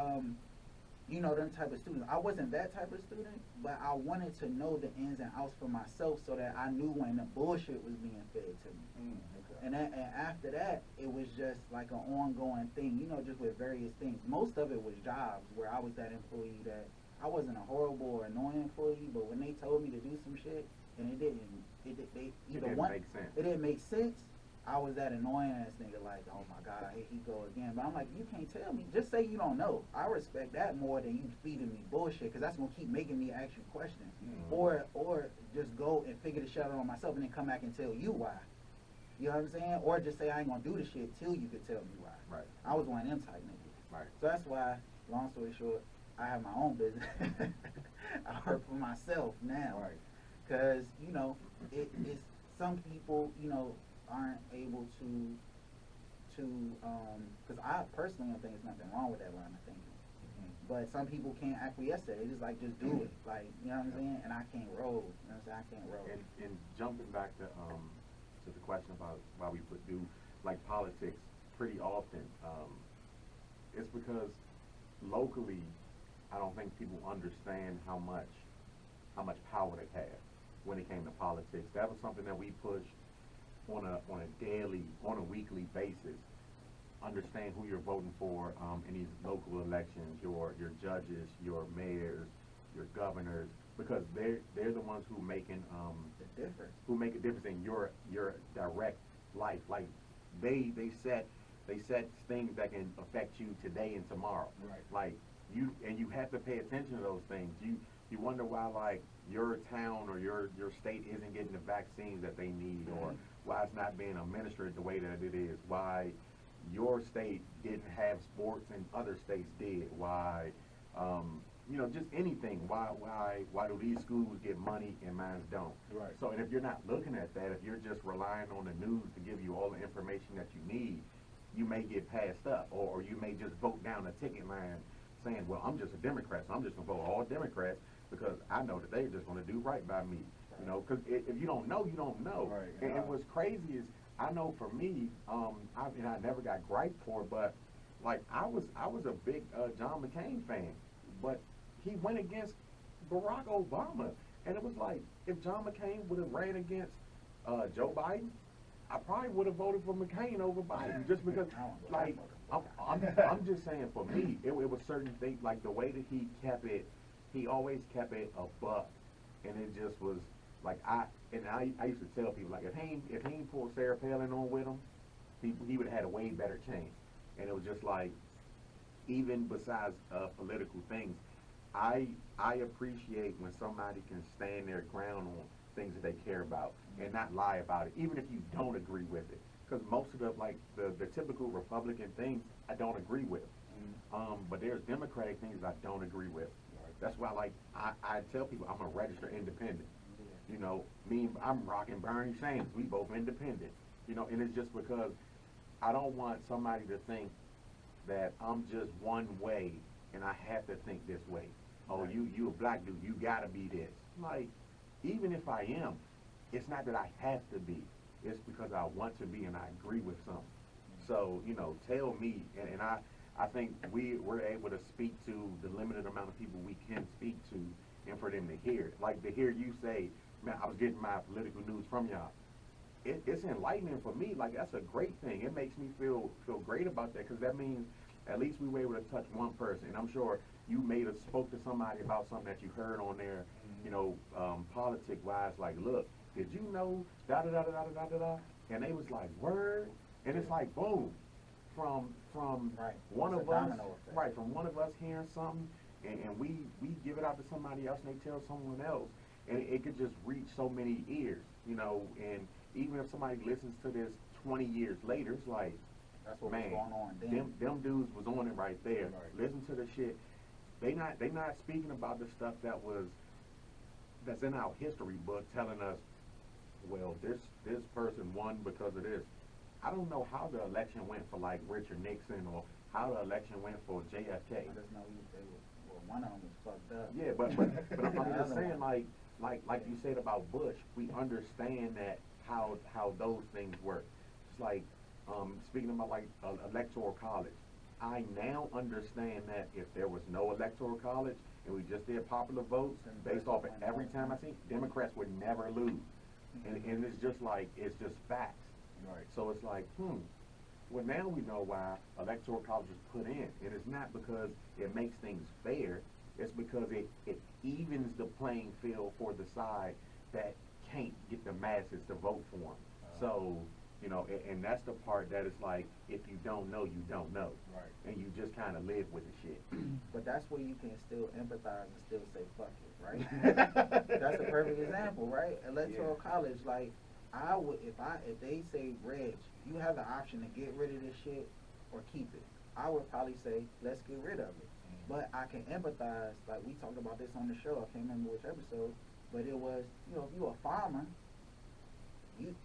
Speaker 1: you know, them type of students. I wasn't that type of student, but I wanted to know the ins and outs for myself so that I knew when the bullshit was being fed to me. And after that, it was just like an ongoing thing, you know, just with various things. Most of it was jobs where I was that employee that I wasn't a horrible or annoying employee, but when they told me to do some shit and it didn't make sense. It didn't make sense. I was that annoying ass nigga, like, oh my God, here he go again. But I'm like, you can't tell me. Just say you don't know. I respect that more than you feeding me bullshit, because that's gonna keep making me ask you questions. Or just go and figure the shit out on myself and then come back and tell you why. You know what I'm saying? Or just say I ain't gonna do the shit till you could tell me why.
Speaker 3: Right.
Speaker 1: I was one of them type niggas.
Speaker 3: Right.
Speaker 1: So that's why, long story short, I have my own business. I work for myself now.
Speaker 2: Right.
Speaker 1: Because, you know, it's some people, you know, aren't able to because I personally don't think there's nothing wrong with that line of thinking. But some people can't acquiesce to it. They just like, just do it. Like, you know what I'm saying? And I can't roll. You know what I'm saying? I can't roll.
Speaker 3: And jumping back to the question about why we do like politics pretty often, it's because locally, I don't think people understand how much power they have when it came to politics. That was something that we pushed on a weekly basis. Understand who you're voting for in these local elections, your judges, your mayors, your governors, because they're the ones who making
Speaker 1: The difference.
Speaker 3: who make a difference in your direct life. Like they set things that can affect you today and tomorrow.
Speaker 2: Right.
Speaker 3: Like you have to pay attention to those things. You wonder why like your town or your state isn't getting the vaccines that they need, or why it's not being administered the way that it is, why your state didn't have sports and other states did, why you know, just anything. Why do these schools get money and mine don't?
Speaker 2: Right.
Speaker 3: So, and if you're not looking at that, if you're just relying on the news to give you all the information that you need, you may get passed up, or you may just vote down the ticket line saying, well, I'm just a Democrat, so I'm just going to vote all Democrats because I know that they're just going to do right by me. You know, because if you don't know, you don't know.
Speaker 2: Right.
Speaker 3: And what's crazy is, I know for me, I never got griped for it, but like I was a big John McCain fan, but he went against Barack Obama, and it was like, if John McCain would have ran against Joe Biden, I probably would have voted for McCain over Biden, just because, like, I'm just saying, for me, it was certain things, like the way that he always kept it a buck, and it just was, Like I used to tell people like if he ain't pulled Sarah Palin on with him, he would have had a way better chance. And it was just like, even besides political things, I appreciate when somebody can stand their ground on things that they care about and not lie about it, even if you don't agree with it. Because most of the typical Republican things I don't agree with. But there's Democratic things I don't agree with. That's why I tell people I'm a registered independent. You know, I'm rocking Bernie Sanders. We both independent. You know, and it's just because I don't want somebody to think that I'm just one way and I have to think this way. Oh, you a black dude, you gotta be this. Like, even if I am, it's not that I have to be. It's because I want to be and I agree with something. So, you know, tell me, and I think we're able to speak to the limited amount of people we can speak to, and for them to hear it. Like to hear you say, man, I was getting my political news from y'all. It's enlightening for me. Like, that's a great thing. It makes me feel great about that, because that means at least we were able to touch one person. And I'm sure you spoke to somebody about something that you heard on there, you know, politic wise. Like, look, did you know da da da da da da da da? And they was like, word. And it's like, boom, from one of us, from one of us hearing something, and we give it out to somebody else, and they tell someone else, and it could just reach so many ears, you know. And even if somebody listens to this 20 years later, it's like,
Speaker 1: that's what
Speaker 3: man,
Speaker 1: was going on then.
Speaker 3: Them dudes was on it right there. Listen to the shit. They not speaking about the stuff that's in our history book, telling us, well, this person won because of this. I don't know how the election went for like Richard Nixon, or how the election went for JFK.
Speaker 1: I just know one of them was fucked up.
Speaker 3: Yeah, but I'm just saying, like you said about Bush, we understand that how those things work. It's like, speaking about like electoral college, I now understand that if there was no electoral college and we just did popular votes based off of every time I see, Democrats would never lose. And it's just like, it's just facts.
Speaker 2: Right.
Speaker 3: So it's like, well, now we know why electoral college is put in. And it's not because it makes things fair. It's because it evens the playing field for the side that can't get the masses to vote for them. So, you know, and that's the part that is like, if you don't know, you don't know.
Speaker 2: Right.
Speaker 3: And you just kind of live with the shit.
Speaker 1: But that's where you can still empathize and still say fuck it, right? That's a perfect example, right? Electoral college, like, I would, if they say, Reg, you have the option to get rid of this shit or keep it, I would probably say, let's get rid of it. But I can empathize, like we talked about this on the show, I can't remember which episode, but it was, you know, if you're a farmer,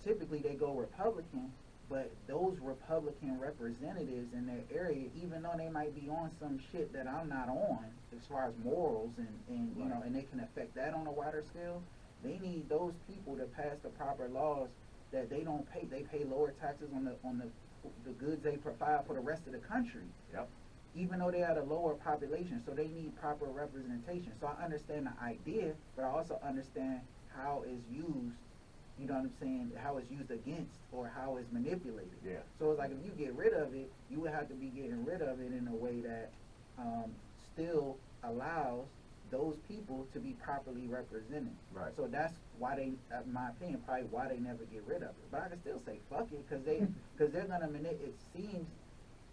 Speaker 1: typically they go Republican, but those Republican representatives in their area, even though they might be on some shit that I'm not on, as far as morals and you know, and they can affect that on a wider scale, they need those people to pass the proper laws that they don't pay. They pay lower taxes on the goods they provide for the rest of the country.
Speaker 3: Yep.
Speaker 1: Even though they had a lower population, so they need proper representation. So I understand the idea, but I also understand how it's used, you know what I'm saying, how it's used against or how it's manipulated.
Speaker 3: Yeah.
Speaker 1: So it's like, if you get rid of it, you would have to be getting rid of it in a way that still allows those people to be properly represented.
Speaker 3: Right.
Speaker 1: So that's why they, in my opinion, probably why they never get rid of it. But I can still say fuck it, because they're gonna it seems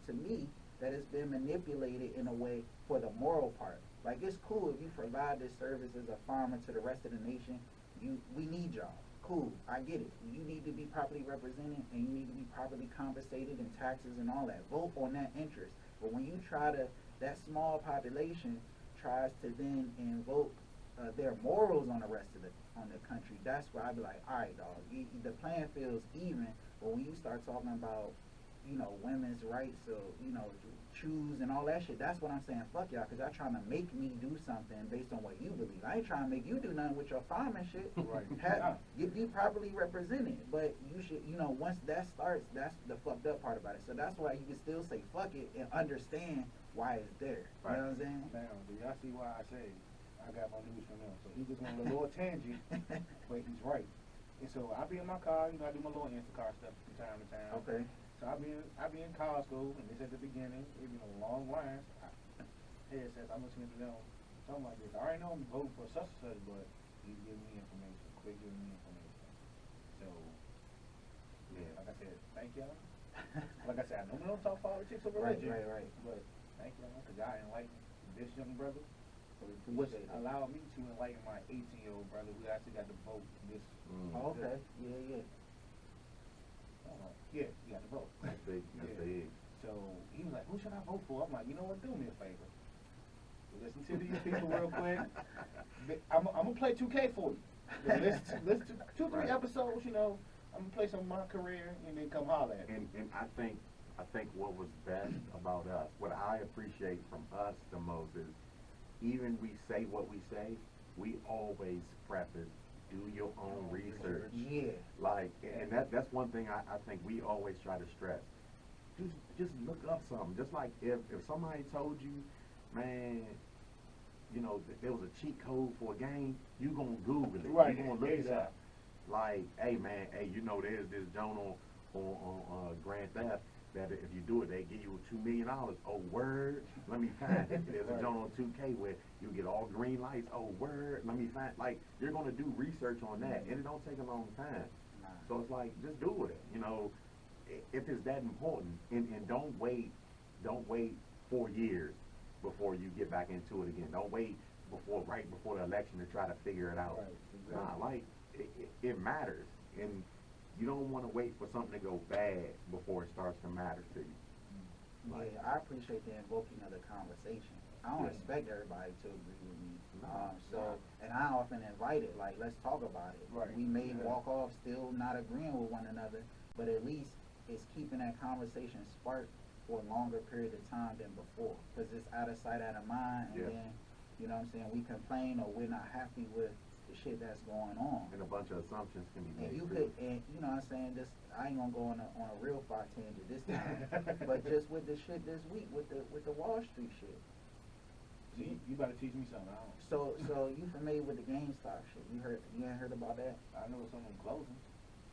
Speaker 1: to me that it's been manipulated in a way for the moral part. Like, it's cool if you provide this service as a farmer to the rest of the nation. We need y'all. Cool, I get it. You need to be properly represented, and you need to be properly compensated in taxes and all that. Vote on that interest. But when you that small population tries to then invoke their morals on the rest of the country, that's where I be like, all right, dog, the playing field's even. But when you start talking about, you know, women's rights, so, you know, choose and all that shit, that's what I'm saying, fuck y'all, because y'all trying to make me do something based on what you believe. I ain't trying to make you do nothing with your farming shit.
Speaker 2: Right.
Speaker 1: Be properly represented, but you should, you know, once that starts, that's the fucked up part about it. So that's why you can still say fuck it and understand why it's there.
Speaker 3: Right.
Speaker 1: You know what I'm saying?
Speaker 2: Now, do y'all see why I say I got my news from him? So he just went on a little tangent, but he's right. And so I be in my car, you know, I do my little Instacart stuff from time to time.
Speaker 1: Okay.
Speaker 2: So I be in Costco, and this at the beginning, it be a long lines. Says I'm listening to them, something like this. I already know I'm voting for such and such, but he's giving me information. Quit giving me information. So,
Speaker 3: Yeah.
Speaker 2: like I said, thank y'all. Like I said, I know we don't talk politics or religion.
Speaker 1: Right.
Speaker 2: But thank y'all, because y'all enlightened this young brother.
Speaker 1: So we
Speaker 2: Which
Speaker 1: appreciate it.
Speaker 2: allowed me to enlighten my 18-year-old brother. We actually got to vote this.
Speaker 1: Oh, okay. Yeah.
Speaker 2: Yeah, you got to vote.
Speaker 3: That's big. That's big.
Speaker 2: So he was like, who should I vote for? I'm like, you know what, do me a favor. Listen to these people real quick. I'm going to play 2K for you. Listen to 2-3 episodes, you know. I'm going to play some of my career and then come holler at me.
Speaker 3: And I think what was best about us, what I appreciate from us the most is, even we say what we say, we always preface, do your own research.
Speaker 1: Yeah.
Speaker 3: Like, and that's one thing I think we always try to stress. Just look up something. Just like if somebody told you, man, you know, there was a cheat code for a game, you gonna Google it.
Speaker 2: Right.
Speaker 3: You gonna look it up. Like, hey man, you know, there's this joint on Grand Theft that if you do it, they give you $2 million. Oh, word, let me find it. There's a joint on 2K where you get all green lights. Oh, word, let me find. Like, you're gonna do research on that, and it don't take a long time. So it's like, just do it. You know, if it's that important, and don't wait 4 years before you get back into it again. Don't wait right before the election to try to figure it out.
Speaker 2: Right, exactly.
Speaker 3: Nah, like it matters, and you don't want to wait for something to go bad before it starts to matter to you. Like,
Speaker 1: Yeah, I appreciate the invoking of the conversation. I don't expect everybody to agree with me. And I often invite it, like, let's talk about it.
Speaker 2: Right.
Speaker 1: We may walk off still not agreeing with one another, but at least it's keeping that conversation sparked for a longer period of time than before. Because it's out of sight, out of mind, and then, you know what I'm saying, we complain or we're not happy with the shit that's going on.
Speaker 3: and a bunch of assumptions can be made.
Speaker 1: And you
Speaker 3: too.
Speaker 1: could, and you know what I'm saying, just, I ain't gonna go on a real far tangent this time, but just with the shit this week, with the Wall Street shit.
Speaker 2: See, you better teach me something. I don't.
Speaker 1: So you familiar with the GameStop shit? You ain't heard about that?
Speaker 2: I know someone closing.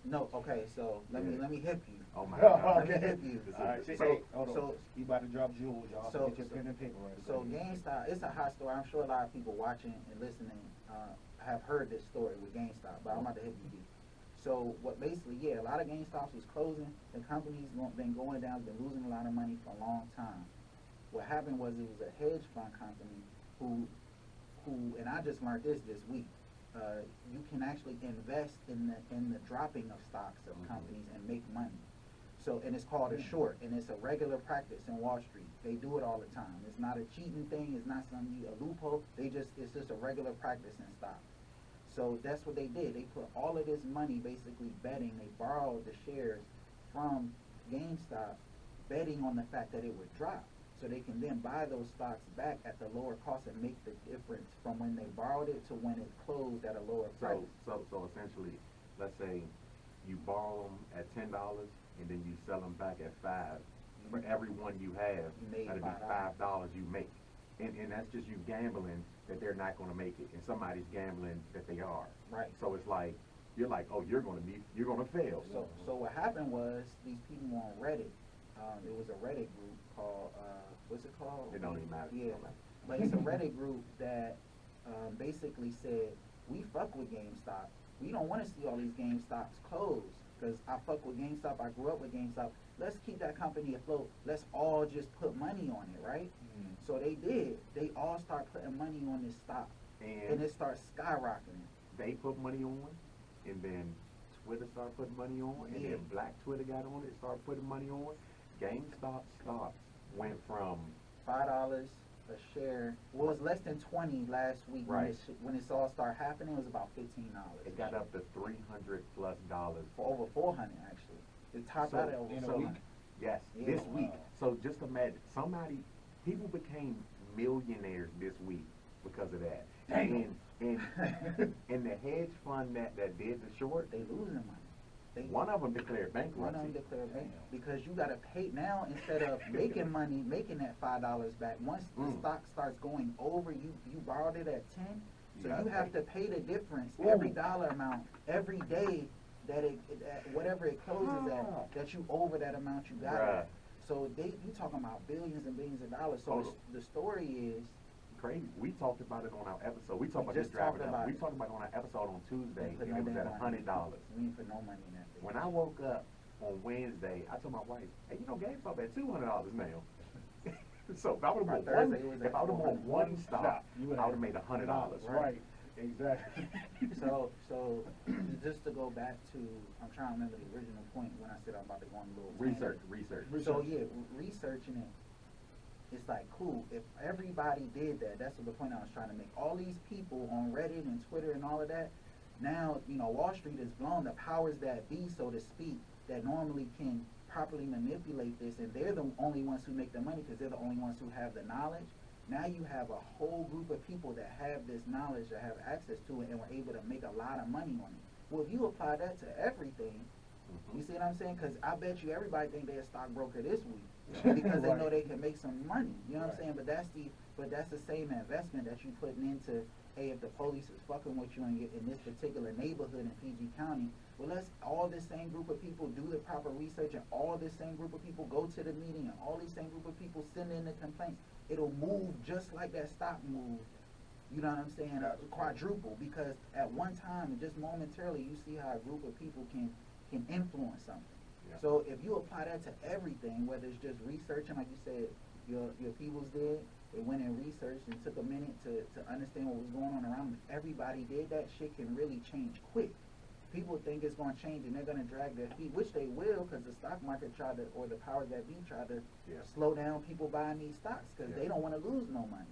Speaker 1: No, okay, so let me hip you.
Speaker 3: Oh my God.
Speaker 1: Let me hip you.
Speaker 2: All right,
Speaker 1: So-
Speaker 2: hold on.
Speaker 1: so-
Speaker 2: You about to drop jewels, y'all.
Speaker 1: So-
Speaker 2: Get your pen and paper right.
Speaker 1: So GameStop, it's a hot story. I'm sure a lot of people watching and listening have heard this story with GameStop, but I'm about to hit you. So what basically, a lot of GameStops is closing. The company's been going down, been losing a lot of money for a long time. What happened was it was a hedge fund company who, and I just learned this week. You can actually invest in the dropping of stocks of companies and make money. So, and it's called a short, and it's a regular practice in Wall Street. They do it all the time. It's not a cheating thing. It's not a loophole. It's just a regular practice in stocks. So that's what they did. They put all of this money basically betting. They borrowed the shares from GameStop, betting on the fact that it would drop. So they can then buy those stocks back at the lower cost and make the difference from when they borrowed it to when it closed at a lower price.
Speaker 3: So essentially, let's say you borrow them at $10 and then you sell them back at $5. For every one you have,
Speaker 1: You made
Speaker 3: that'd be $5 you make. And that's just you gambling that they're not going to make it, and somebody's gambling that they are.
Speaker 1: Right.
Speaker 3: So it's like, you're like, oh, you're going to fail.
Speaker 1: So what happened was these people on Reddit, it was a Reddit group called, what's it called?
Speaker 3: It don't even matter.
Speaker 1: Yeah, but it's a Reddit group that basically said, we fuck with GameStop. We don't want to see all these GameStops closed because I fuck with GameStop. I grew up with GameStop. Let's keep that company afloat. Let's all just put money on it, right? So they did. They all start putting money on this stock, and it starts skyrocketing.
Speaker 3: They put money on, and then Twitter started putting money on, and then Black Twitter got on it, started putting money on. GameStop stocks went from
Speaker 1: $5 a share. Well, it was less than 20 last week.
Speaker 3: Right.
Speaker 1: When this all started happening, it was about $15.
Speaker 3: it got up to $300+
Speaker 1: for over 400 actually. It topped out at over
Speaker 2: in a
Speaker 1: 400.
Speaker 2: week?
Speaker 3: Yes,
Speaker 1: Yeah.
Speaker 3: this week. So just imagine, people became millionaires this week because of that.
Speaker 2: Dang.
Speaker 3: And the hedge fund that did the short,
Speaker 1: They losing money.
Speaker 3: one of them declared
Speaker 1: One of
Speaker 3: bankruptcy.
Speaker 1: them declared bank because you got to pay now instead of making money, making that $5 back. Once the stock starts going over, you borrowed it at 10, so you have to pay the difference every dollar amount every day that whatever it closes at, that you over that amount you got.
Speaker 3: Right.
Speaker 1: So you talking about billions and billions of dollars. So the story is
Speaker 3: crazy. We talked about it on our episode. We talked
Speaker 1: We
Speaker 3: about this
Speaker 1: just talked
Speaker 3: driving
Speaker 1: about
Speaker 3: up. We
Speaker 1: it.
Speaker 3: talked about it on our episode on Tuesday,
Speaker 1: Put
Speaker 3: and
Speaker 1: no
Speaker 3: it was
Speaker 1: damn
Speaker 3: at
Speaker 1: money.
Speaker 3: $100.
Speaker 1: We ain't put no money in that thing.
Speaker 3: When I woke up on Wednesday, I told my wife, "Hey, you know, GameStop at $200 now." So if I would
Speaker 1: By
Speaker 3: have bought one,
Speaker 1: Thursday, it was
Speaker 3: if
Speaker 1: at
Speaker 3: I would have bought one stock,
Speaker 2: You
Speaker 3: I would have made $100.
Speaker 2: Right. Exactly.
Speaker 1: So just to go back to, I'm trying to remember the original point when I said I'm about to go on a little tangent.
Speaker 3: Research.
Speaker 1: So yeah, researching it, it's like cool. If everybody did that, that's the point I was trying to make. All these people on Reddit and Twitter and all of that, now, you know, Wall Street is blown. The powers that be, so to speak, that normally can properly manipulate this, and they're the only ones who make the money because they're the only ones who have the knowledge. Now you have a whole group of people that have this knowledge, that have access to it, and were able to make a lot of money on it. Well, if you apply that to everything, you see what I'm saying? Because I bet you everybody think they're a stockbroker this week because they know they can make some money. You know what I'm saying? But that's the same investment that you putting into. Hey, if the police is fucking with you in this particular neighborhood in PG County, well, let's all this same group of people do the proper research, and all this same group of people go to the meeting, and all these same group of people send in the complaints. It'll move just like that stock moved. You know what I'm saying? Quadruple, because at one time, and just momentarily, you see how a group of people can influence something.
Speaker 3: Yeah.
Speaker 1: So if you apply that to everything, whether it's just researching, like you said, your peoples did, they went and researched and took a minute to understand what was going on around them. If everybody did that, shit can really change quick. People think it's going to change and they're going to drag their feet, which they will, because the stock market tried to, or the powers that be tried to slow down people buying these stocks because they don't want to lose no money.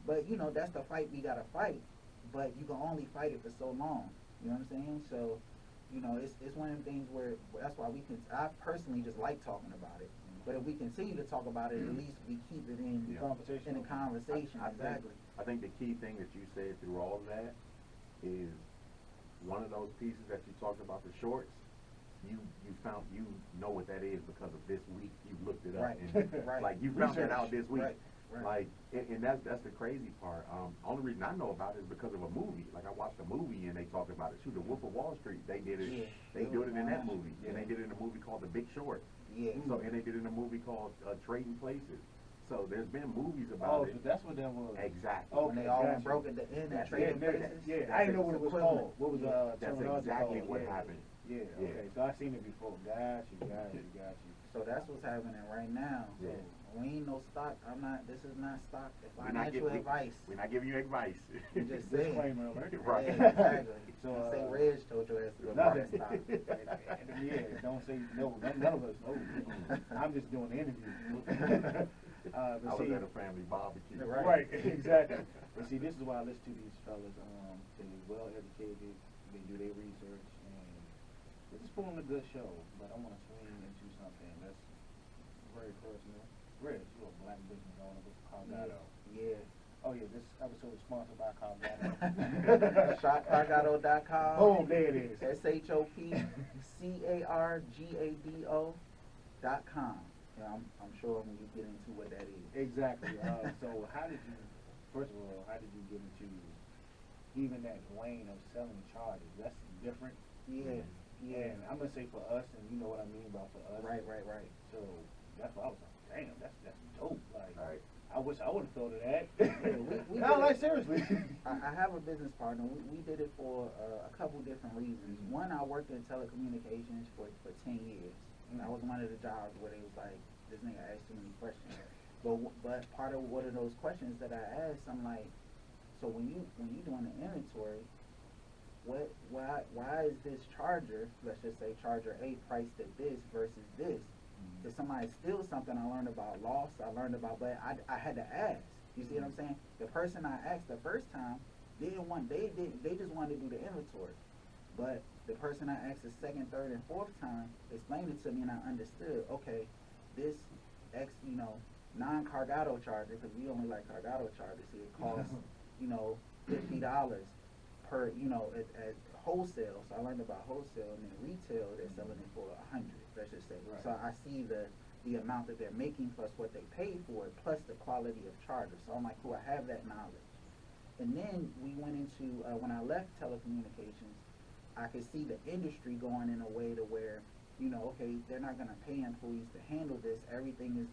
Speaker 1: But, you know, that's the fight we got to fight, but you can only fight it for so long. You know what I'm saying? So, you know, it's one of them things where that's why I personally just like talking about it. But if we continue to talk about it, at least we keep it in the conversation. Exactly.
Speaker 3: I think the key thing that you said through all of that is one of those pieces that you talked about, the shorts. You found, you know what that is because of this week. You looked it up, and like you found that out this week. Like, and that's the crazy part. Only reason I know about it is because of a movie. Like, I watched a movie and they talked about it too. The Wolf of Wall Street. They did it. They did it in that movie, and they did it in a movie called The Big Short.
Speaker 1: Yeah.
Speaker 3: So, and they did it in a movie called Trading Places. So there's been movies about it.
Speaker 2: Oh, so that's what that was.
Speaker 3: Exactly.
Speaker 1: When they all went broke at the end and Trading Places.
Speaker 2: Yeah, I didn't know what it was called. What was
Speaker 3: That's exactly what happened.
Speaker 2: Yeah. Okay. So I seen it before. Got you.
Speaker 1: So that's what's happening right now. So we ain't no stock. This is not stock. Financial advice.
Speaker 3: We're not giving you advice.
Speaker 1: You just saying.
Speaker 2: Disclaimer alert.
Speaker 3: Right.
Speaker 1: Yeah, exactly.
Speaker 2: So,
Speaker 1: Don't say Reg told your ass to go buy
Speaker 2: nothing.
Speaker 1: that stock.
Speaker 2: Yeah, don't say no. None of us know. I'm just doing the interview.
Speaker 3: I was at a family barbecue.
Speaker 2: Right, exactly. But see, this is why I listen to these fellas. They're well educated. They do their research, and this is pulling a good show. But I want to swing into something that's very personal. Reg, you're a black business owner with Cargado.
Speaker 1: Yeah.
Speaker 2: Oh yeah, this episode is sponsored by Cargado.
Speaker 1: ShopCargado.com.
Speaker 2: Oh, there it is.
Speaker 1: ShopCargado.com. Yeah, I'm sure when you get into what that is.
Speaker 2: Exactly. So how did you, first of all, how did you get into even that lane of selling charges? That's different.
Speaker 1: Yeah.
Speaker 2: And I'm gonna say for us, and you know what I mean about for us.
Speaker 1: Right.
Speaker 2: So that's why I was like, damn, that's dope. Like,
Speaker 3: Right.
Speaker 2: I wish I would have thought of that.
Speaker 1: we
Speaker 2: No,
Speaker 1: did
Speaker 2: like
Speaker 1: it.
Speaker 2: seriously.
Speaker 1: I have a business partner. We did it for a couple different reasons. One, I worked in telecommunications for 10 years. That was one of the jobs where they was like, this nigga asked too many questions. But part of one of those questions that I asked, I'm like, so when you doing the inventory, why is this charger, let's just say charger A, priced at this versus this? If somebody steals something, I learned about loss, but I had to ask. You see what I'm saying? The person I asked the first time, they just wanted to do the inventory. But the person I asked the second, third, and fourth time explained it to me, and I understood, okay, this non-Cargado charger, because we only like Cargado chargers here, it costs, $50 per, at wholesale. So I learned about wholesale, and then retail, they're selling it for $100, let's just say.
Speaker 2: Right.
Speaker 1: So I see the amount that they're making plus what they paid for it, plus the quality of charger. So I'm like, cool, I have that knowledge. And then we went into, when I left telecommunications, I could see the industry going in a way to where, okay, they're not going to pay employees to handle this. Everything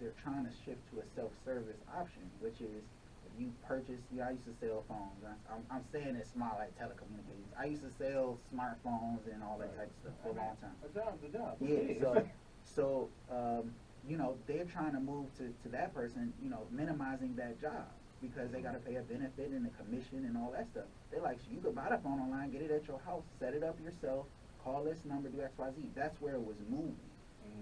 Speaker 1: they're trying to shift to a self-service option, which is if you purchase, I used to sell phones. I'm saying it small like telecommunications. I used to sell smartphones and all that type of stuff for a long time.
Speaker 2: A job's a job.
Speaker 1: Yeah, so you know, they're trying to move to that person, you know, minimizing that job because they got to pay a benefit and a commission and all that stuff. They're like, so you could buy the phone online, get it at your house, set it up yourself, call this number, do X, Y, Z. That's where it was moving.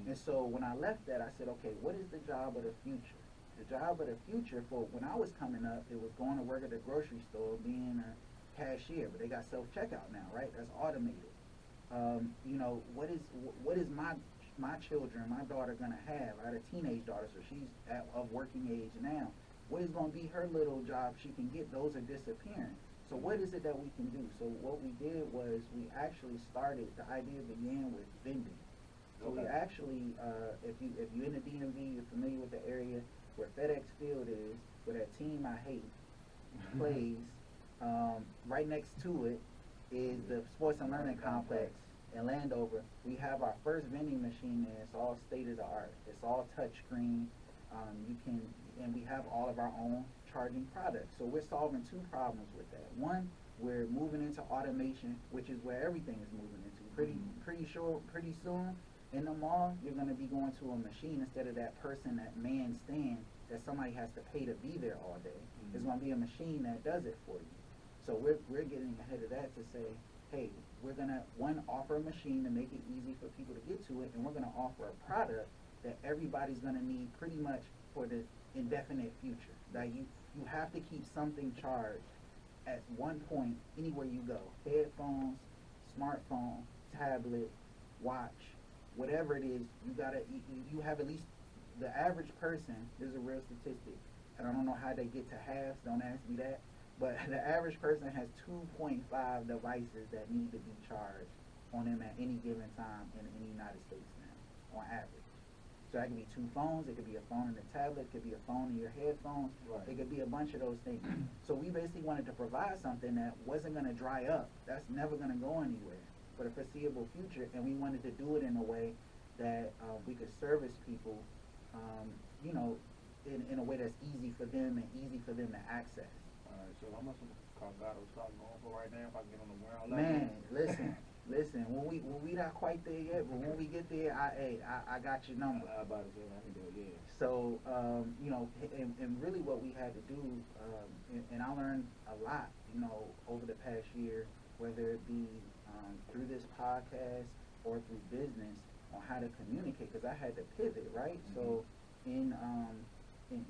Speaker 1: And so when I left that, I said, okay, what is the job of the future? The job of the future for when I was coming up, it was going to work at the grocery store, being a cashier, but they got self-checkout now, right? That's automated. You know, what is my children, my daughter gonna have? I had a teenage daughter, so she's of working age now. What is gonna be her little job she can get? Those are disappearing. So what is it that we can do? So what we did was we actually started, the idea began with vending. So we actually, if you in the DMV, you're familiar with the area where FedEx Field is, where that team I hate plays. Right next to it is the Sports and Learning Complex in Landover. We have our first vending machine there. It's all state of the art. It's all touch screen. And we have all of our own charging products. So we're solving two problems with that. One, we're moving into automation, which is where everything is moving into. Pretty soon in the mall, you're going to be going to a machine instead of that person, that man stand that somebody has to pay to be there all day. There's going to be a machine that does it for you. So we're getting ahead of that to say, hey, we're going to, one, offer a machine to make it easy for people to get to it, and we're going to offer a product that everybody's going to need pretty much for the indefinite future. That you have to keep something charged at one point anywhere you go. Headphones, smartphone, tablet, watch, whatever it is, you have at least, the average person, this is a real statistic, and I don't know how they get to halves, don't ask me that, but the average person has 2.5 devices that need to be charged on them at any given time in the United States now, on average. So that could be two phones, it could be a phone and a tablet, it could be a phone and your headphones, it could be a bunch of those things. So we basically wanted to provide something that wasn't going to dry up, that's never going to go anywhere for the foreseeable future, and we wanted to do it in a way that we could service people, you know, in a way that's easy for them and easy for them to access.
Speaker 2: Alright, so how much of Cargado stock going for right now if I get on the ground level?
Speaker 1: Man, listen, when we not quite there yet, but when we get there, I got your number.
Speaker 2: I about to say I can do it, yeah.
Speaker 1: So, you know, and really what we had to do, and I learned a lot, you know, over the past year, whether it be through this podcast or through business, on how to communicate, because I had to pivot, right? So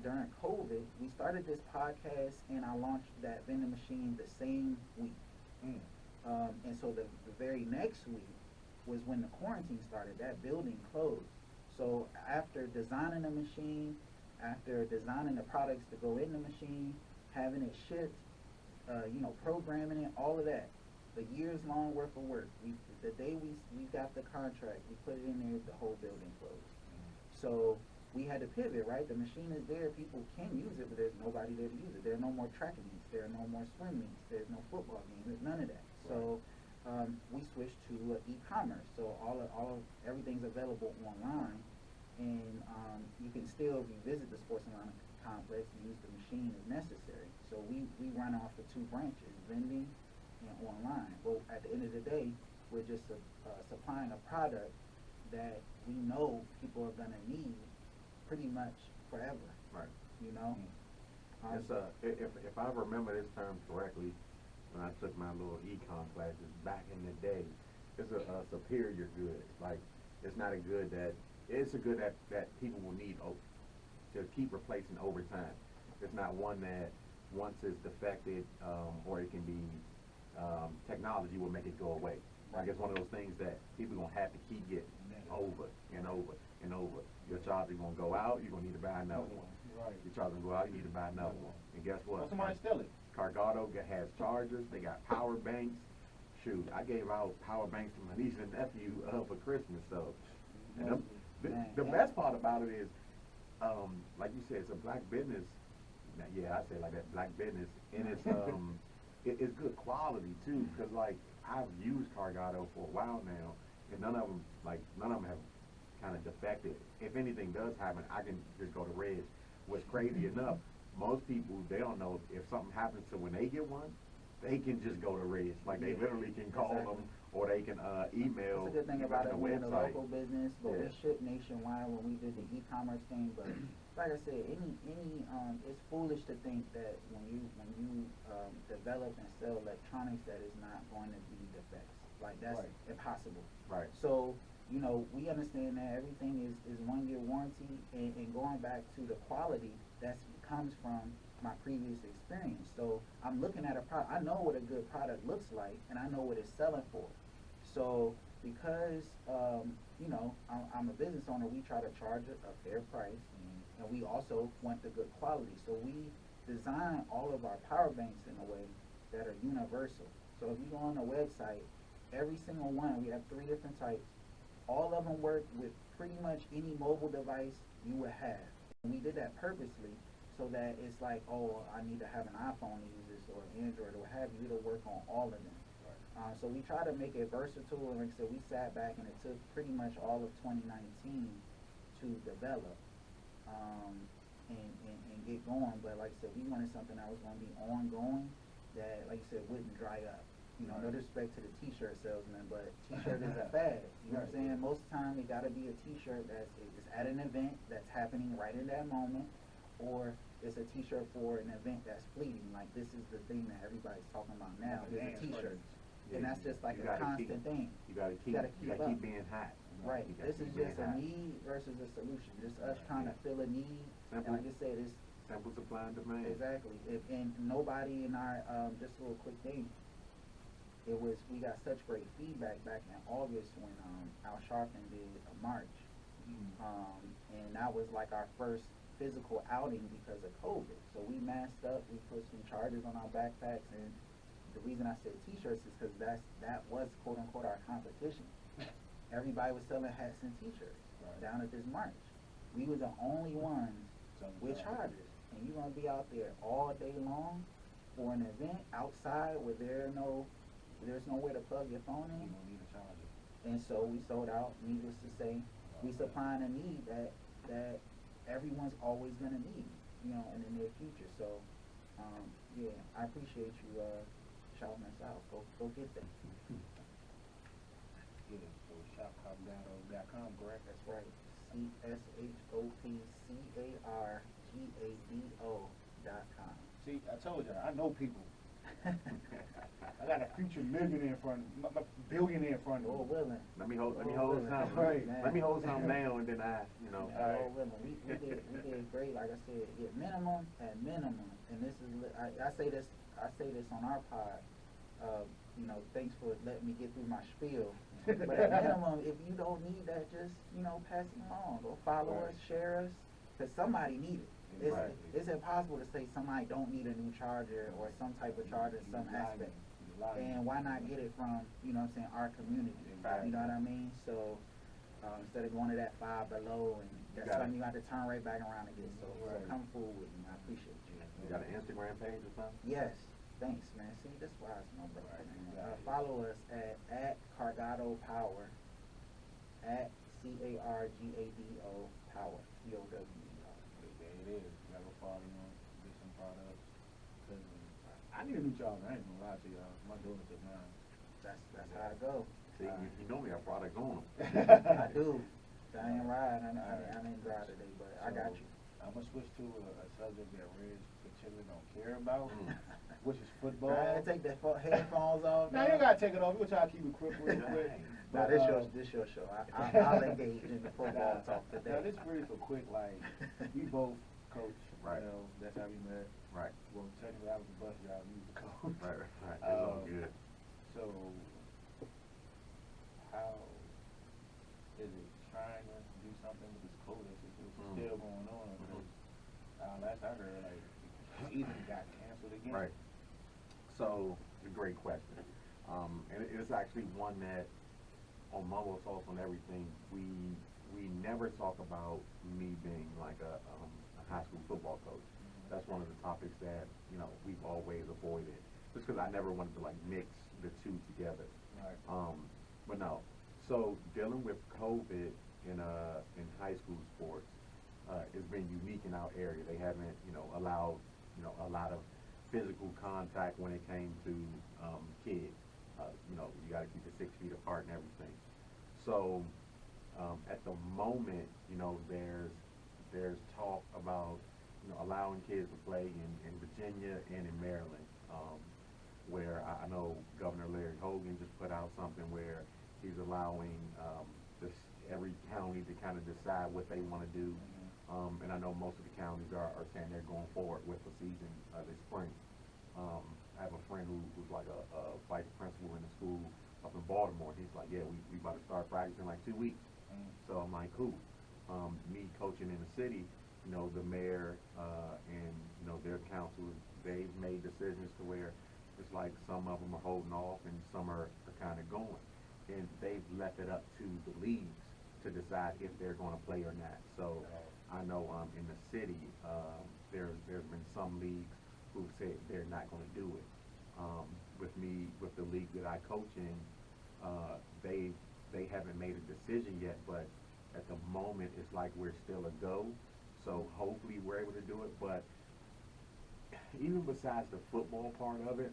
Speaker 1: during COVID, we started this podcast and I launched that vending machine the same week. And so the very next week was when the quarantine started. That building closed. So after designing the machine, after designing the products to go in the machine, having it shipped, you know, programming it, all of that, the years long worth of work. The day we got the contract, we put it in there, the whole building closed. So we had to pivot, right? The machine is there, people can use it, but there's nobody there to use it. There are no more track meets, there are no more swim meets, there's no football games, there's none of that. So we switched to e-commerce. So everything's available online, and you can still, if you visit the Sports and Learning Complex, use the machine as necessary. So we run off of two branches, vending and online. But at the end of the day, we're just supplying a product that we know people are gonna need pretty much forever.
Speaker 3: Right.
Speaker 1: You know.
Speaker 3: It's if I remember this term correctly, when I took my little econ classes back in the day, it's a superior good. Like, it's not a good that, it's a good that people will need to keep replacing over time. It's not one that once it's defected, or it can be, technology will make it go away. Like, it's one of those things that people are going to have to keep getting over and over and over. Your charger is going to go out, you're going to need to buy another one.
Speaker 2: Right.
Speaker 3: Your charger going to go out, you need to buy another one. And guess what?
Speaker 2: Well, somebody steal it.
Speaker 3: Cargado has chargers, they got power banks. Shoot, I gave out power banks to my niece and nephew for Christmas, so. And the best part about it is, like you said, it's a black business. Yeah, I say it like that, black business, and it's it's good quality too, because like I've used Cargado for a while now, and none of them have kind of defected. If anything does happen, I can just go to Reg. What's crazy enough, most people, they don't know if something happens to when they get one, they can just go to Reg. Like, they literally can call them, or they can email.
Speaker 1: That's a good thing about it being a
Speaker 3: website.
Speaker 1: local business, but we
Speaker 3: Yeah.
Speaker 1: ship nationwide when we did the e-commerce thing. But like I said, it's foolish to think that when you develop and sell electronics that is not going to be defects. Like, that's
Speaker 2: Right.
Speaker 1: impossible.
Speaker 3: Right.
Speaker 1: So, you know, we understand that everything is 1 year warranty, and going back to the quality that comes from my previous experience. So I'm looking at a product, I know what a good product looks like, and I know what it's selling for. So because, you know, I'm a business owner, we try to charge a fair price, and we also want the good quality. So we design all of our power banks in a way that are universal. So if you go on the website, every single one, we have 3 different types. All of them work with pretty much any mobile device you would have. And we did that purposely so that it's like, oh, I need to have an iPhone to use this, or Android, or what have you, to work on all of them. So we try to make it versatile, and like I said, we sat back and it took pretty much all of 2019 to develop and get going. But like I said, we wanted something that was going to be ongoing, that, like you said, wouldn't dry up. You know, no disrespect to the t-shirt salesman, but t-shirt is a fad. You know what I'm saying? Most of the time, it got to be a t-shirt that's at an event that's happening right in that moment, or it's a t-shirt for an event that's fleeting. Like, this is the thing that everybody's talking about now, is a t-shirt. And that's just like a constant thing.
Speaker 3: You gotta keep being hot.
Speaker 1: Right. This is just a need versus a solution. Just us trying to fill a need. And like I said, it's
Speaker 3: simple supply and demand.
Speaker 1: Exactly. And nobody in our just a little quick thing. We got such great feedback back in August when Al Sharpton did a march. And that was like our first physical outing because of COVID. So we masked up, we put some charges on our backpacks, and the reason I said t-shirts is because that was quote unquote our competition. Everybody was selling hats and t-shirts down at this march. We were the only ones with chargers, and you're gonna be out there all day long for an event outside where there's nowhere to plug your phone in.
Speaker 2: You don't need a charger.
Speaker 1: And so we sold out. Needless to say, we supplying a need that everyone's always gonna need, you know, in the near future. So, yeah, I appreciate you shouting us out. Go get them.
Speaker 2: Yeah, so shopcargado.com, correct?
Speaker 1: That's right. CSHOPCARGADO.com.
Speaker 2: See, I told you, I know people. I got a future millionaire in front of me, billionaire in front of me.
Speaker 1: Lord willing.
Speaker 3: Let me hold
Speaker 1: willing.
Speaker 3: something.
Speaker 2: Right.
Speaker 3: Let me hold something now, and then
Speaker 1: Lord willing. We did great. Like I said, at minimum, and this is I say this on our pod. You know, thanks for letting me get through my spiel. But at minimum, if you don't need that, just, you know, pass it along. Go follow us, share us, because somebody need it. It's impossible to say somebody don't need a new charger or some type of charger in some aspect. And why not get it from, you know what I'm saying, our community? You know what I mean? So instead of going to that Five Below, and that's something you have to turn right back around and get. So come forward with me. I appreciate you.
Speaker 3: You got an Instagram page or something?
Speaker 1: Yes. Thanks, man. See, that's why it's my brother. Follow us at Cargado Power, at CARGADO Power, POW.
Speaker 2: There it is. You gotta go follow them, get some products. I need a new charger. I ain't gonna lie to y'all. My daughter took mine.
Speaker 1: That's how I go.
Speaker 3: See, you know me, our product on them.
Speaker 1: I do. I ain't ride. I didn't drive today, but I got you.
Speaker 2: I'm gonna switch to a subject that Reg particularly don't care about, which is football.
Speaker 1: I take the headphones off.
Speaker 2: No, you gotta take it off. We'll try to keep it quick real quick.
Speaker 1: Nah, this your show. I'll engage in the football talk today.
Speaker 2: Now, this really for quick, like, we both coach,
Speaker 3: Right.
Speaker 2: you know, that's how we met.
Speaker 3: Right.
Speaker 2: Well, technically I was the bus driver, you was the coach.
Speaker 3: Right. It's all good.
Speaker 2: So, how is it trying to do something with this COVID situation still going on? Because last I heard, like, the season got canceled again.
Speaker 3: Right. So, it's a great question. And it's actually one that on Mumbo Sauce on everything, we never talk about me being like a high school football coach. That's one of the topics that, you know, we've always avoided, just because I never wanted to like mix the two together.
Speaker 2: Right.
Speaker 3: But no, so dealing with COVID in high school sports, it's been unique in our area. They haven't, allowed, a lot of physical contact when it came to kids. You got to keep it 6 feet apart and everything. So at the moment, there's talk about allowing kids to play in Virginia and in Maryland, where I know Governor Larry Hogan just put out something where he's allowing every county to kind of decide what they want to do. And I know most of the counties are saying they're going forward with the season this spring. I have a friend who's like a vice principal in a school up in Baltimore. He's like, yeah, we about to start practicing in like 2 weeks. So I'm like, cool. Me coaching in the city, the mayor and their council, they've made decisions to where it's like some of them are holding off and some are kind of going, and they've left it up to the leagues to decide if they're going to play or not. So I know in the city there's been some leagues who said they're not going to do it. With the league that I coach in, they haven't made a decision yet, but at the moment it's like we're still a go. So hopefully we're able to do it. But even besides the football part of it,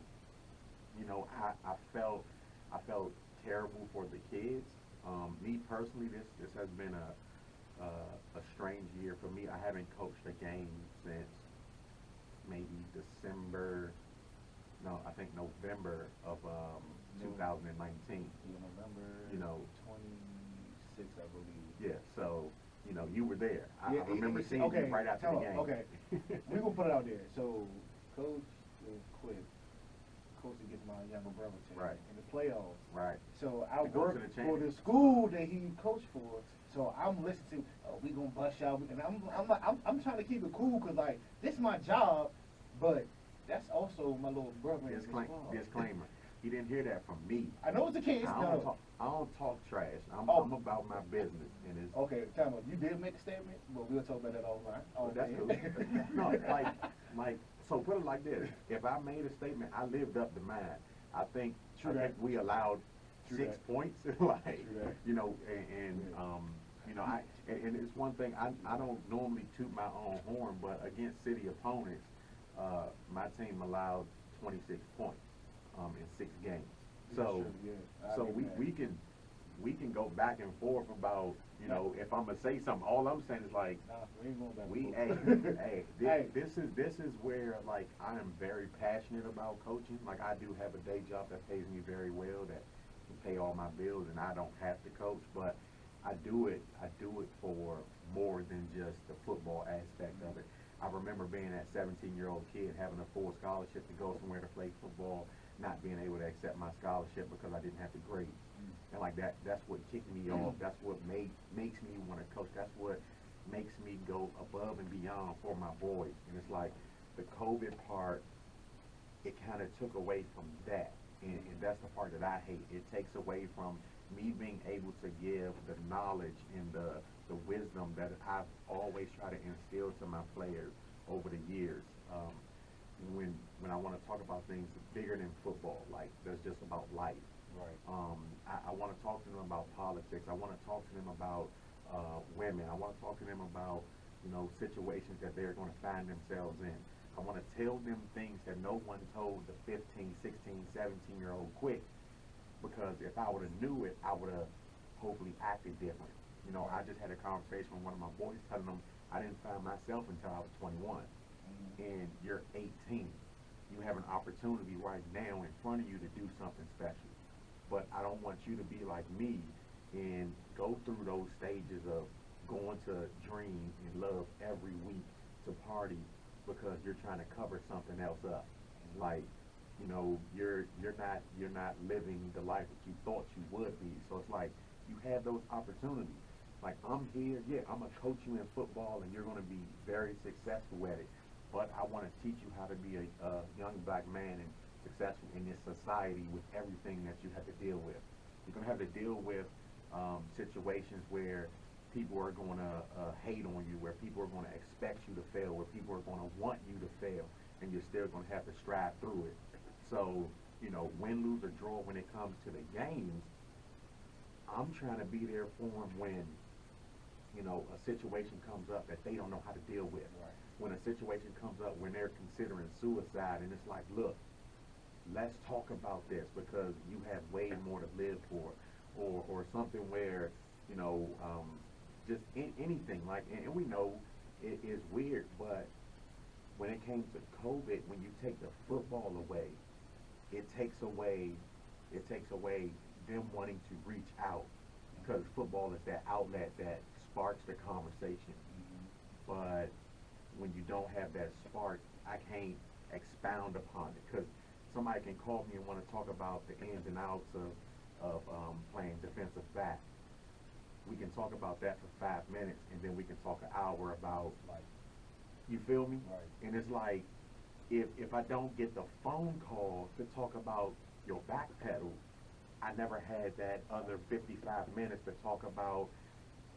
Speaker 3: I felt terrible for the kids. Me personally, this has been a strange year for me. I haven't coached a game since maybe November of 2019.
Speaker 2: November 26th, I believe.
Speaker 3: Yeah, so you were there. I remember seeing you right after the game.
Speaker 2: Okay, we're gonna put it out there. So Coach quit. Coach against my younger brother team in the playoffs.
Speaker 3: Right.
Speaker 2: So I worked for the school that he coached for. So I'm listening to, we gonna bust y'all, and I'm trying to keep it cool because like this is my job, but that's also my little brother.
Speaker 3: Disclaimer. He didn't hear that from me.
Speaker 2: I know it's the case.
Speaker 3: I don't talk trash. I'm about my business. And it's
Speaker 2: okay. Time out. You did make a statement, but we'll talk about that offline.
Speaker 3: Oh, that's cool. No, like. So put it like this: if I made a statement, I lived up to mine. I think we allowed 6 points, and it's one thing I don't normally toot my own horn, but against city opponents, my team allowed 26 points in 6 games. So we can go back and forth about if I'm gonna say something. All I'm saying is like this is where like I am very passionate about coaching. Like I do have a day job that pays me very well, that can pay all my bills, and I don't have to coach. But I do it for more than just the football aspect of it. I remember being that 17-year-old kid having a full scholarship to go somewhere to play football, not being able to accept my scholarship because I didn't have the grade. And like that's what kicked me off. That's what makes me want to coach. That's what makes me go above and beyond for my boys. And it's like the COVID part, it kind of took away from that. And that's the part that I hate. It takes away from me being able to give the knowledge and the wisdom that I've always tried to instill to my players over the years. When I want to talk about things bigger than football, like that's just about life.
Speaker 2: Right.
Speaker 3: I want to talk to them about politics. I want to talk to them about women. I want to talk to them about situations that they're going to find themselves in. I want to tell them things that no one told the 15, 16, 17-year-old quick, because if I would have knew it, I would have hopefully acted different. I just had a conversation with one of my boys telling them I didn't find myself until I was 21. And you're 18. You have an opportunity right now in front of you to do something special. But I don't want you to be like me and go through those stages of going to dream and love every week to party because you're trying to cover something else up. Like, you're not living the life that you thought you would be. So it's like you have those opportunities. Like I'm here, I'm gonna coach you in football and you're gonna be very successful at it. But I want to teach you how to be a young black man and successful in this society with everything that you have to deal with. You're going to have to deal with situations where people are going to hate on you, where people are going to expect you to fail, where people are going to want you to fail, and you're still going to have to strive through it. So, win, lose, or draw when it comes to the games, I'm trying to be there for them when you know, a situation comes up that they don't know how to deal with.
Speaker 2: Right.
Speaker 3: When a situation comes up when they're considering suicide, and it's like, look, let's talk about this because you have way more to live for, or something where, you know, just anything like, and we know it is weird, but when it came to COVID, when you take the football away, it takes away them wanting to reach out because football is that outlet that sparks the conversation. But when you don't have that spark, I can't expound upon it because somebody can call me and want to talk about the ins and outs of playing defensive back. We can talk about that for 5 minutes, and then we can talk an hour about, like, you feel me?
Speaker 2: Right.
Speaker 3: And it's like, if I don't get the phone call to talk about your back pedal, I never had that other 55 minutes to talk about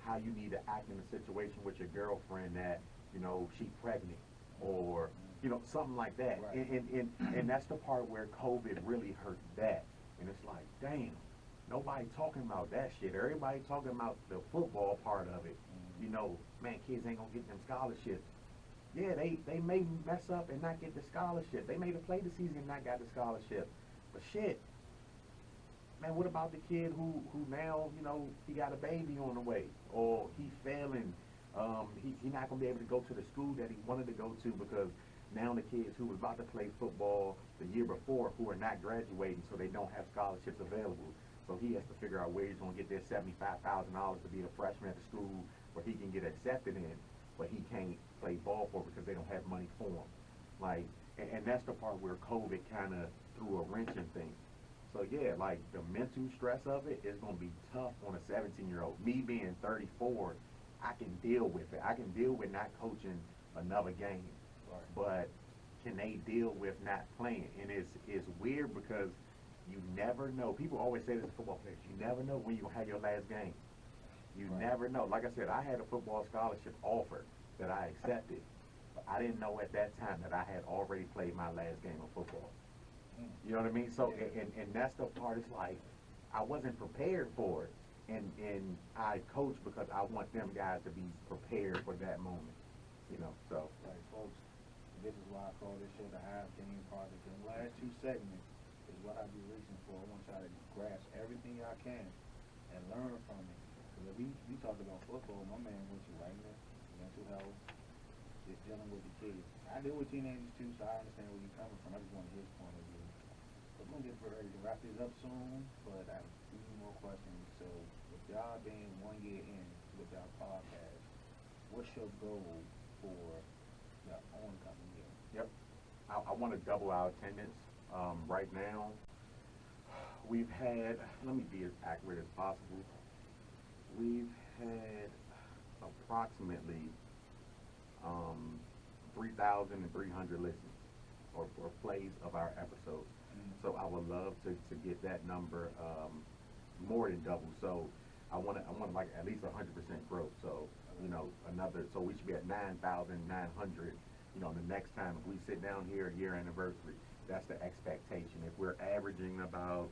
Speaker 3: how you need to act in a situation with your girlfriend that, you know, she's pregnant or, you know, something like that.
Speaker 2: Right.
Speaker 3: And that's the part where COVID really hurt that. And it's like, damn, nobody talking about that shit. Everybody talking about the football part of it. You know, man, kids ain't gonna get them scholarships. Yeah, they may mess up and not get the scholarship. They may have played the season and not got the scholarship. But shit, man, what about the kid who now, you know, he got a baby on the way, or he failing, he not gonna be able to go to the school that he wanted to go to because now the kids who was about to play football the year before who are not graduating, so they don't have scholarships available. So he has to figure out where he's gonna get their $75,000 to be a freshman at the school where he can get accepted in, but he can't play ball for because they don't have money for him. Like, and that's the part where COVID kind of threw a wrench in things. So yeah, like the mental stress of it is gonna be tough on a 17-year-old. Me being 34, I can deal with it. I can deal with not coaching another game.
Speaker 2: Right.
Speaker 3: But can they deal with not playing? And it's weird because you never know. People always say this to football players, you never know when you're gonna have your last game. You
Speaker 2: Right.
Speaker 3: never know. Like I said, I had a football scholarship offer that I accepted. But I didn't know at that time that I had already played my last game of football. You know what I mean? So,
Speaker 2: Yeah.
Speaker 3: and that's the part, it's like, I wasn't prepared for it. And I coach because I want them guys to be prepared for that moment. You know, so.
Speaker 2: Like, folks, this is why I call this show the Half Game Project. The last 2 segments is what I be reaching for. I want y'all to grasp everything y'all can and learn from it. Because if we talk about football, my man went to right now, mental health, just dealing with the kids. I deal with teenagers too, so I understand where you're coming from. I just want his point of view. But we're going to get ready to wrap this up soon, but I have a few more questions. So, with y'all being 1 year in with y'all podcast, what's your goal for the oncoming year?
Speaker 3: Yep. I want to double our attendance. Right now, we've had, let me be as accurate as possible. We've had approximately 3,300 listens or plays of our episodes. So I would love to get that number more than double. So I want like at least 100% growth. So, you know, so we should be at 9,900. You know, the next time if we sit down here, year anniversary, that's the expectation. If we're averaging about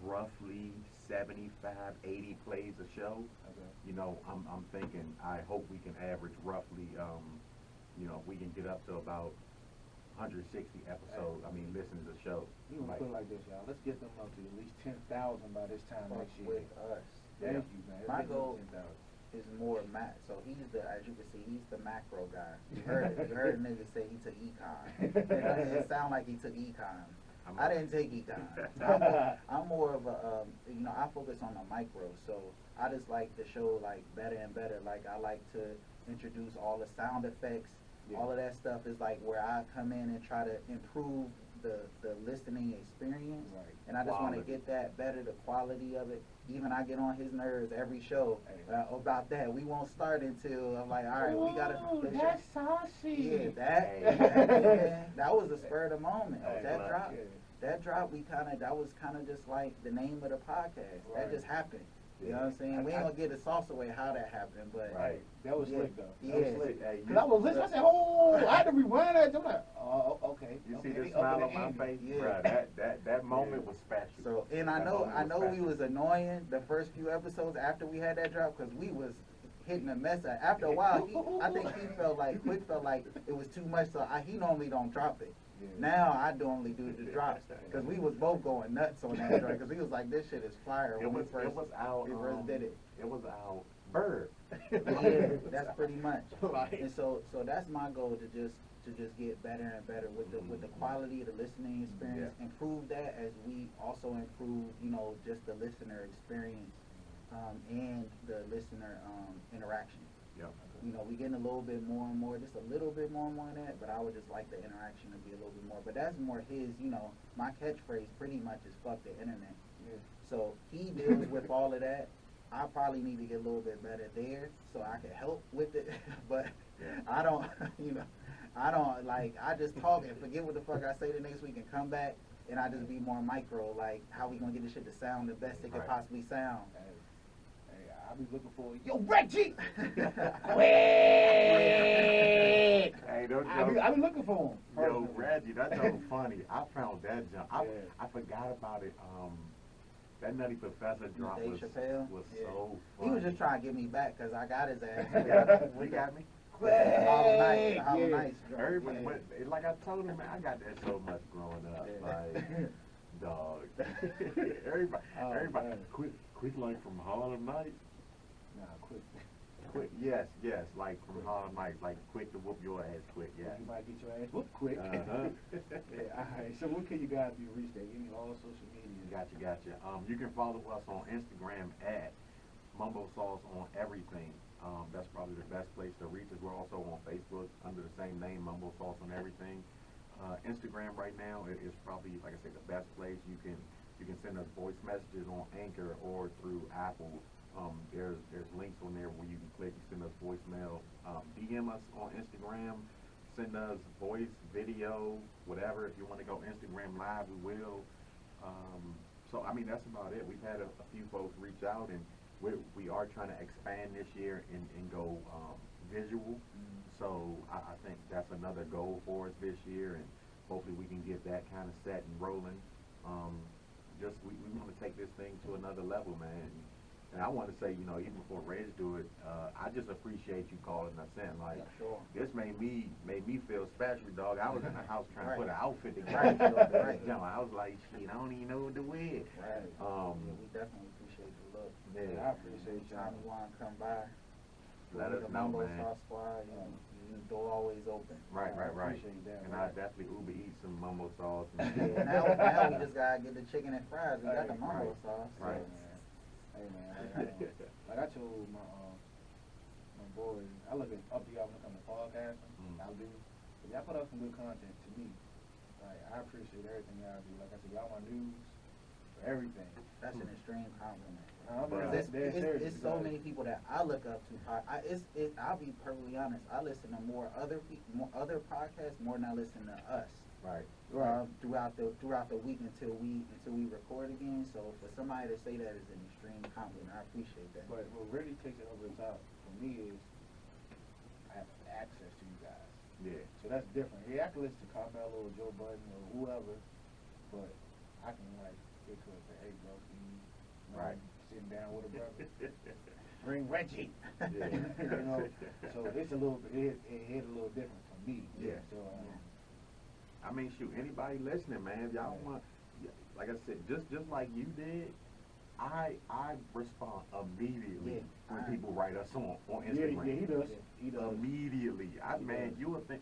Speaker 3: roughly 75, 80 plays a show, you know, I'm thinking, I hope we can average roughly, you know, we can get up to about 160 episodes, listen to the show.
Speaker 2: You want to put it like this, y'all. Let's get them up to at least 10,000 by this time next year.
Speaker 1: With us.
Speaker 2: Thank you, man.
Speaker 1: My
Speaker 2: Let's get
Speaker 1: goal
Speaker 2: them to 10,000.
Speaker 1: is more so he's as you can see, he's the macro guy. You heard it. You heard a nigga say he took econ. It sound like he took econ. I didn't take econ. I'm more of a, you know, I focus on the micro, so I just like the show like better and better. Like I like to introduce all the sound effects.
Speaker 2: Yeah.
Speaker 1: All of that stuff is like where I come in and try to improve the listening experience.
Speaker 2: Right.
Speaker 1: And I just want to
Speaker 3: Quality.
Speaker 1: get that better, the quality of it. Even I get on his nerves every show about that. We won't start until I'm like, all right, we got to.
Speaker 2: That's saucy.
Speaker 1: Yeah, that,
Speaker 3: Hey.
Speaker 1: that was a spur of the moment.
Speaker 2: Hey,
Speaker 1: That
Speaker 2: look,
Speaker 1: drop,
Speaker 2: yeah.
Speaker 1: that drop, that was kind of just like the name of the podcast.
Speaker 2: Right.
Speaker 1: That just happened. You know
Speaker 2: Yeah.
Speaker 1: what I'm saying? We ain't gonna get the sauce away how that happened, but
Speaker 2: Right. That was
Speaker 1: Yeah.
Speaker 2: slick, though.
Speaker 1: Yeah.
Speaker 2: That was slick.
Speaker 3: Hey,
Speaker 2: Because I was listening, I said, oh, I had to rewind that. I'm like, oh, okay.
Speaker 3: You
Speaker 2: okay,
Speaker 3: see the
Speaker 2: they
Speaker 3: smile
Speaker 2: upping
Speaker 3: on
Speaker 2: the
Speaker 3: my
Speaker 2: ante.
Speaker 3: face,
Speaker 1: Yeah.
Speaker 3: bruh, that moment was special.
Speaker 1: so, and I
Speaker 3: That
Speaker 1: know
Speaker 3: moment was
Speaker 1: we
Speaker 3: special.
Speaker 1: was annoying the first few episodes after we had that drop because we was hitting a mess. After a while, I think Quick felt like it was too much, so he normally don't drop it.
Speaker 2: Yeah.
Speaker 1: Now I normally do the drops because we was both going nuts on that joint because he was like, "This shit is fire."
Speaker 3: It was out.
Speaker 1: we first did it.
Speaker 3: It was out. Bird.
Speaker 1: Yeah, that's pretty much.
Speaker 3: Like-
Speaker 1: And so that's my goal to just get better and better with the quality of the listening experience.
Speaker 3: Yeah.
Speaker 1: Improve that as we also improve, just the listener experience and the listener interaction.
Speaker 3: Yeah.
Speaker 1: We getting a little bit more and more, just a little bit more and more in that, but I would just like the interaction to be a little bit more. But that's more his, my catchphrase pretty much is fuck the internet.
Speaker 2: Yeah.
Speaker 1: So he deals with all of that. I probably need to get a little bit better there so I can help with it. But I don't, I just talk and forget what the fuck I say the next week and come back and I just be more micro, like how we gonna get this shit to sound the best it could possibly sound.
Speaker 2: Hey, I'll be looking for yo Reggie.
Speaker 3: Hey, don't
Speaker 2: I be looking for him.
Speaker 3: Yo, Reggie, that's so funny. I found that jump.
Speaker 2: Yeah.
Speaker 3: I forgot about it. That Nutty Professor drop
Speaker 1: Dave
Speaker 3: was
Speaker 1: Chappelle?
Speaker 3: so
Speaker 1: He
Speaker 3: funny.
Speaker 1: was just trying to get me back because I got his ass.
Speaker 3: You got me?
Speaker 1: Hollow Knight, Hollow
Speaker 2: Yeah.
Speaker 1: Knight's drunk.
Speaker 3: Everybody,
Speaker 1: Yeah.
Speaker 3: but like I told him, man, I got that so much growing up.
Speaker 1: Yeah.
Speaker 3: Like, dog. everybody,
Speaker 2: Oh, man.
Speaker 3: quick like from Harlem Night.
Speaker 2: Nah, quick.
Speaker 3: Quick, yes, like from Harlem Night, like quick to whoop your ass, quick, yeah.
Speaker 2: You might get your ass whooped quick.
Speaker 3: Uh-huh.
Speaker 2: Yeah, all right. So what can you guys be reached at? Any all social media?
Speaker 3: Gotcha. You can follow us on Instagram at Mumbo Sauce on everything. That's probably the best place to reach us. We're also on Facebook under the same name, Mumbo Sauce on everything. Instagram right now is probably, like I said, the best place. You can send us voice messages on Anchor or through Apple. There's links on there where you can click and send us voicemail. DM us on Instagram. Send us voice, video, whatever. If you want to go Instagram Live, we will. So, I mean, that's about it. We've had a few folks reach out, and we are trying to expand this year and go visual. So I think that's another goal for us this year, and hopefully we can get that kind of set and rolling. We want to take this thing to another level, man. And I want to say, even before Reg do it, I just appreciate you calling us in. Like,
Speaker 1: Sure.
Speaker 3: this made me feel special, dog. I was in the house trying to put an outfit
Speaker 1: Right.
Speaker 3: together.
Speaker 1: Right.
Speaker 3: I was like, shit, I don't even know what to wear.
Speaker 1: Right.
Speaker 3: Um,
Speaker 1: Yeah, we definitely appreciate the look.
Speaker 2: Yeah, I appreciate
Speaker 1: Anytime
Speaker 2: y'all.
Speaker 1: you want to come by,
Speaker 3: Let us
Speaker 1: the
Speaker 3: know,
Speaker 1: Mumbo
Speaker 3: man.
Speaker 1: Sauce Squad, the door always open.
Speaker 3: Right.
Speaker 2: I appreciate that,
Speaker 3: And
Speaker 2: man.
Speaker 3: I definitely Uber eat some Mumbo sauce.
Speaker 1: Yeah, now we just gotta get the chicken and fries. We got the Mumbo
Speaker 3: Right.
Speaker 1: sauce. So.
Speaker 3: Right.
Speaker 2: Hey man, like I told my boys, I look up to y'all when it comes to podcasting. I do. But y'all put up some good content to me. Like I appreciate everything y'all do. Like I said, y'all my news for everything.
Speaker 1: That's an extreme compliment.
Speaker 3: But
Speaker 1: It's so many people that I look up to. I'll be perfectly honest. I listen to more other podcasts more than I listen to us.
Speaker 3: Right.
Speaker 1: Throughout the week until we record again. So for somebody to say that is an extreme compliment. I appreciate that.
Speaker 2: But what really takes it over the top for me is I have access to you guys.
Speaker 3: Yeah.
Speaker 2: So that's different. Yeah, I can listen to Carmelo or Joe Budden or whoever, but I can like get to it and say, hey bro,
Speaker 3: Right.
Speaker 2: Sitting down with a brother. Bring Reggie.
Speaker 3: Yeah.
Speaker 2: So it's a little bit it hit a little different for me.
Speaker 3: Yeah.
Speaker 2: So
Speaker 3: I mean, shoot, anybody listening, man, if y'all want, like I said, just like you did, I respond immediately when people write us on Instagram.
Speaker 2: Yeah, he does. He does.
Speaker 3: Immediately. Man, you would think,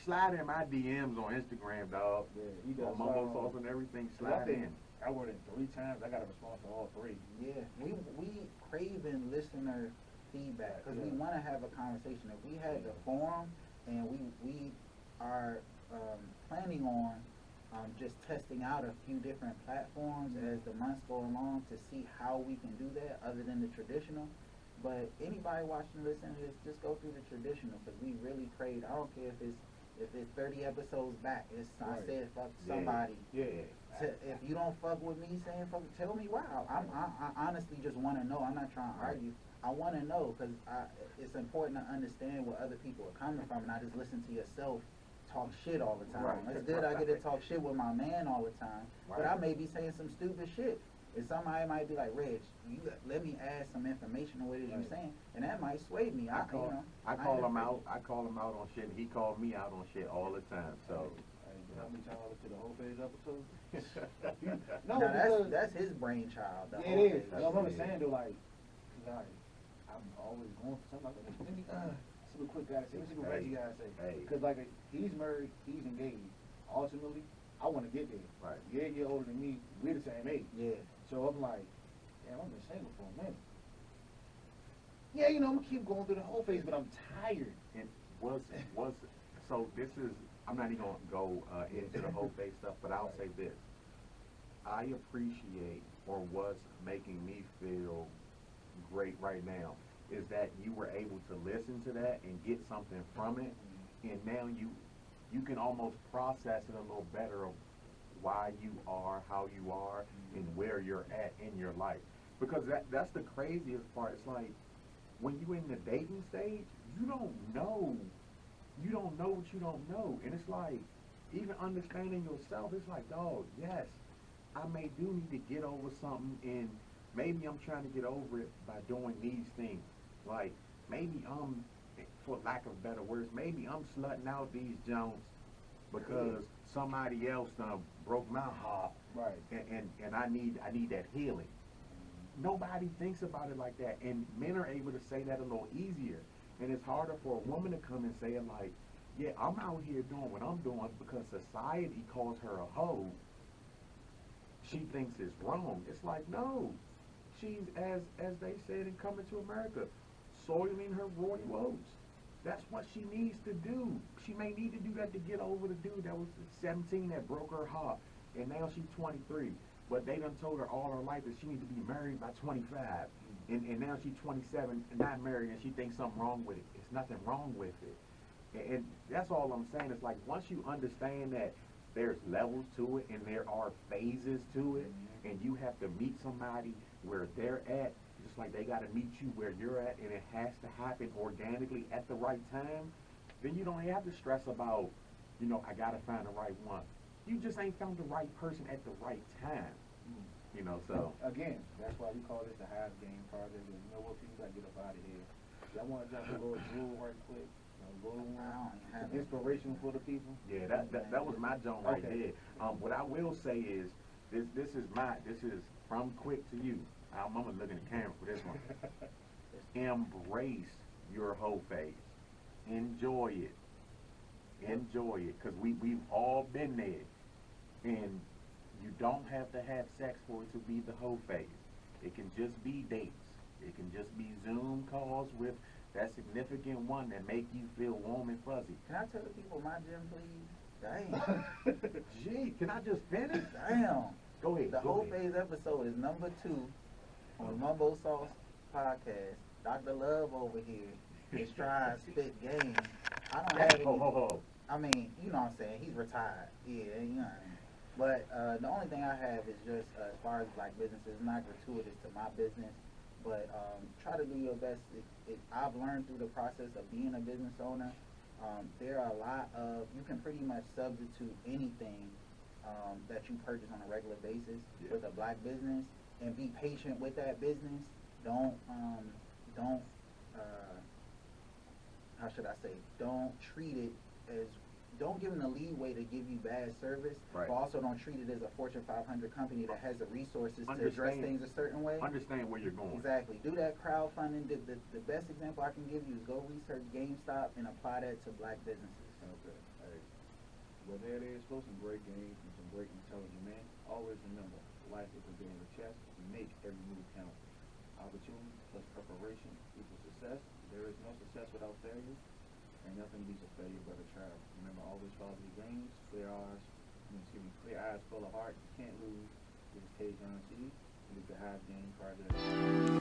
Speaker 3: slide in my DMs on Instagram, dog.
Speaker 2: Yeah, he does.
Speaker 3: On Mumbo Sauce and everything,
Speaker 2: I
Speaker 3: slide
Speaker 2: think
Speaker 3: in.
Speaker 2: I wrote it 3 times. I got a response to all 3.
Speaker 1: Yeah, we craving listener feedback because we want to have a conversation. If we had the forum and we are planning on just testing out a few different platforms as the months go along to see how we can do that other than the traditional. But anybody watching and listening to this, just go through the traditional because we really crave. I don't care if it's 30 episodes back. I said fuck somebody.
Speaker 2: Yeah.
Speaker 1: If you don't fuck with me saying fuck, tell me why. I honestly just want to know. I'm not trying to argue. I want to know because it's important to understand where other people are coming from, and I just listen to yourself talk shit all the time.
Speaker 3: Right.
Speaker 1: It's good I get to talk shit with my man all the time, but
Speaker 3: Right.
Speaker 1: I may be saying some stupid shit. If somebody might be like, Reg, let me add some information on what it is you're saying, and that might sway me.
Speaker 3: I call him out. I call him out on shit, and he called me out on shit all the time. So.
Speaker 2: How many times I listened to the whole phase episode?
Speaker 1: No,
Speaker 2: because
Speaker 1: that's his brainchild.
Speaker 2: It is. You know what I'm saying? Though, like, I'm always going for something. Like, let me see what Quick gotta say. Let me see what Reggie gotta say. Because like, he's married, he's engaged. Ultimately, I want to get there.
Speaker 3: Right.
Speaker 2: You're a year older than me. We're the same age.
Speaker 1: Yeah.
Speaker 2: So I'm like, damn, I've been single for a minute. Yeah, you know, I'm gonna keep going through the whole phase, but I'm tired.
Speaker 3: And so this is. I'm not even gonna go into the whole face stuff, but I'll say this: I appreciate, or what's making me feel great right now, is that you were able to listen to that and get something from it, and now you can almost process it a little better of why you are, how you are, and where you're at in your life. Because that's the craziest part. It's like when you're in the dating stage, you don't know what you don't know. And it's like, even understanding yourself, it's like, dog, yes, I may do need to get over something, and maybe I'm trying to get over it by doing these things. Like, maybe for lack of better words, maybe I'm slutting out these Jones because somebody else done broke my heart.
Speaker 2: Right.
Speaker 3: And I need that healing. Nobody thinks about it like that, and men are able to say that a little easier. And it's harder for a woman to come and say it like, yeah, I'm out here doing what I'm doing because society calls her a hoe. She thinks it's wrong. It's like, no. She's, as they said in Coming to America, soiling her royal oats. That's what she needs to do. She may need to do that to get over the dude that was 17 that broke her heart. And now she's 23. But they done told her all her life that she needs to be married by 25. And now she's 27 and not married, and she thinks something wrong with it. It's nothing wrong with it. And that's all I'm saying. It's like, once you understand that there's levels to it and there are phases to it, and you have to meet somebody where they're at, just like they got to meet you where you're at, and it has to happen organically at the right time, then you don't have to stress about, I got to find the right one. You just ain't found the right person at the right time. So.
Speaker 2: Again, that's why we call this the Hive Game Project. You know what, people got to get up out of here. Y'all want to drop a little jewel right quick? A little one? Inspiration for the people?
Speaker 3: Yeah, that was my joint right there. What I will say is, this is from Quick to you. I'm gonna look in the camera for this one. Embrace your whole phase. Enjoy it. Enjoy it, because we've all been there. And you don't have to have sex for it to be the whole phase. It can just be dates. It can just be Zoom calls with that significant one that make you feel warm and fuzzy.
Speaker 1: Can I tell the people my gym, please? Damn.
Speaker 3: Gee, can I just finish?
Speaker 1: Damn.
Speaker 3: Go ahead.
Speaker 1: The whole phase episode is number 2 on Mumbo Sauce podcast. Dr. Love over here is trying to spit game. I don't have any. I mean, you know what I'm saying? He's retired. Yeah, you know what I mean? But the only thing I have is just as far as black businesses, not gratuitous to my business, but try to do your best. I've learned through the process of being a business owner, there are a lot of, you can pretty much substitute anything that you purchase on a regular basis with a black business, and be patient with that business. Don't how should I say, don't treat it as, don't give them the leeway to give you bad service,
Speaker 3: right,
Speaker 1: but also don't treat it as a Fortune 500 company that has the resources to address things a certain way.
Speaker 3: Understand where you're going.
Speaker 1: Exactly. Do that crowdfunding. The best example I can give you is go research GameStop and apply that to black businesses.
Speaker 2: Okay. Hey. Well, there it is, folks. Some great games and some great intelligent men. Always remember, life is a game of chess. Make every move count. Opportunity plus preparation equals success. There is no success without failure, and nothing beats a failure but a trial. Remember, always follow your dreams, clear eyes full of heart. You can't lose. This is TayJon C. It is the Hive Game Project.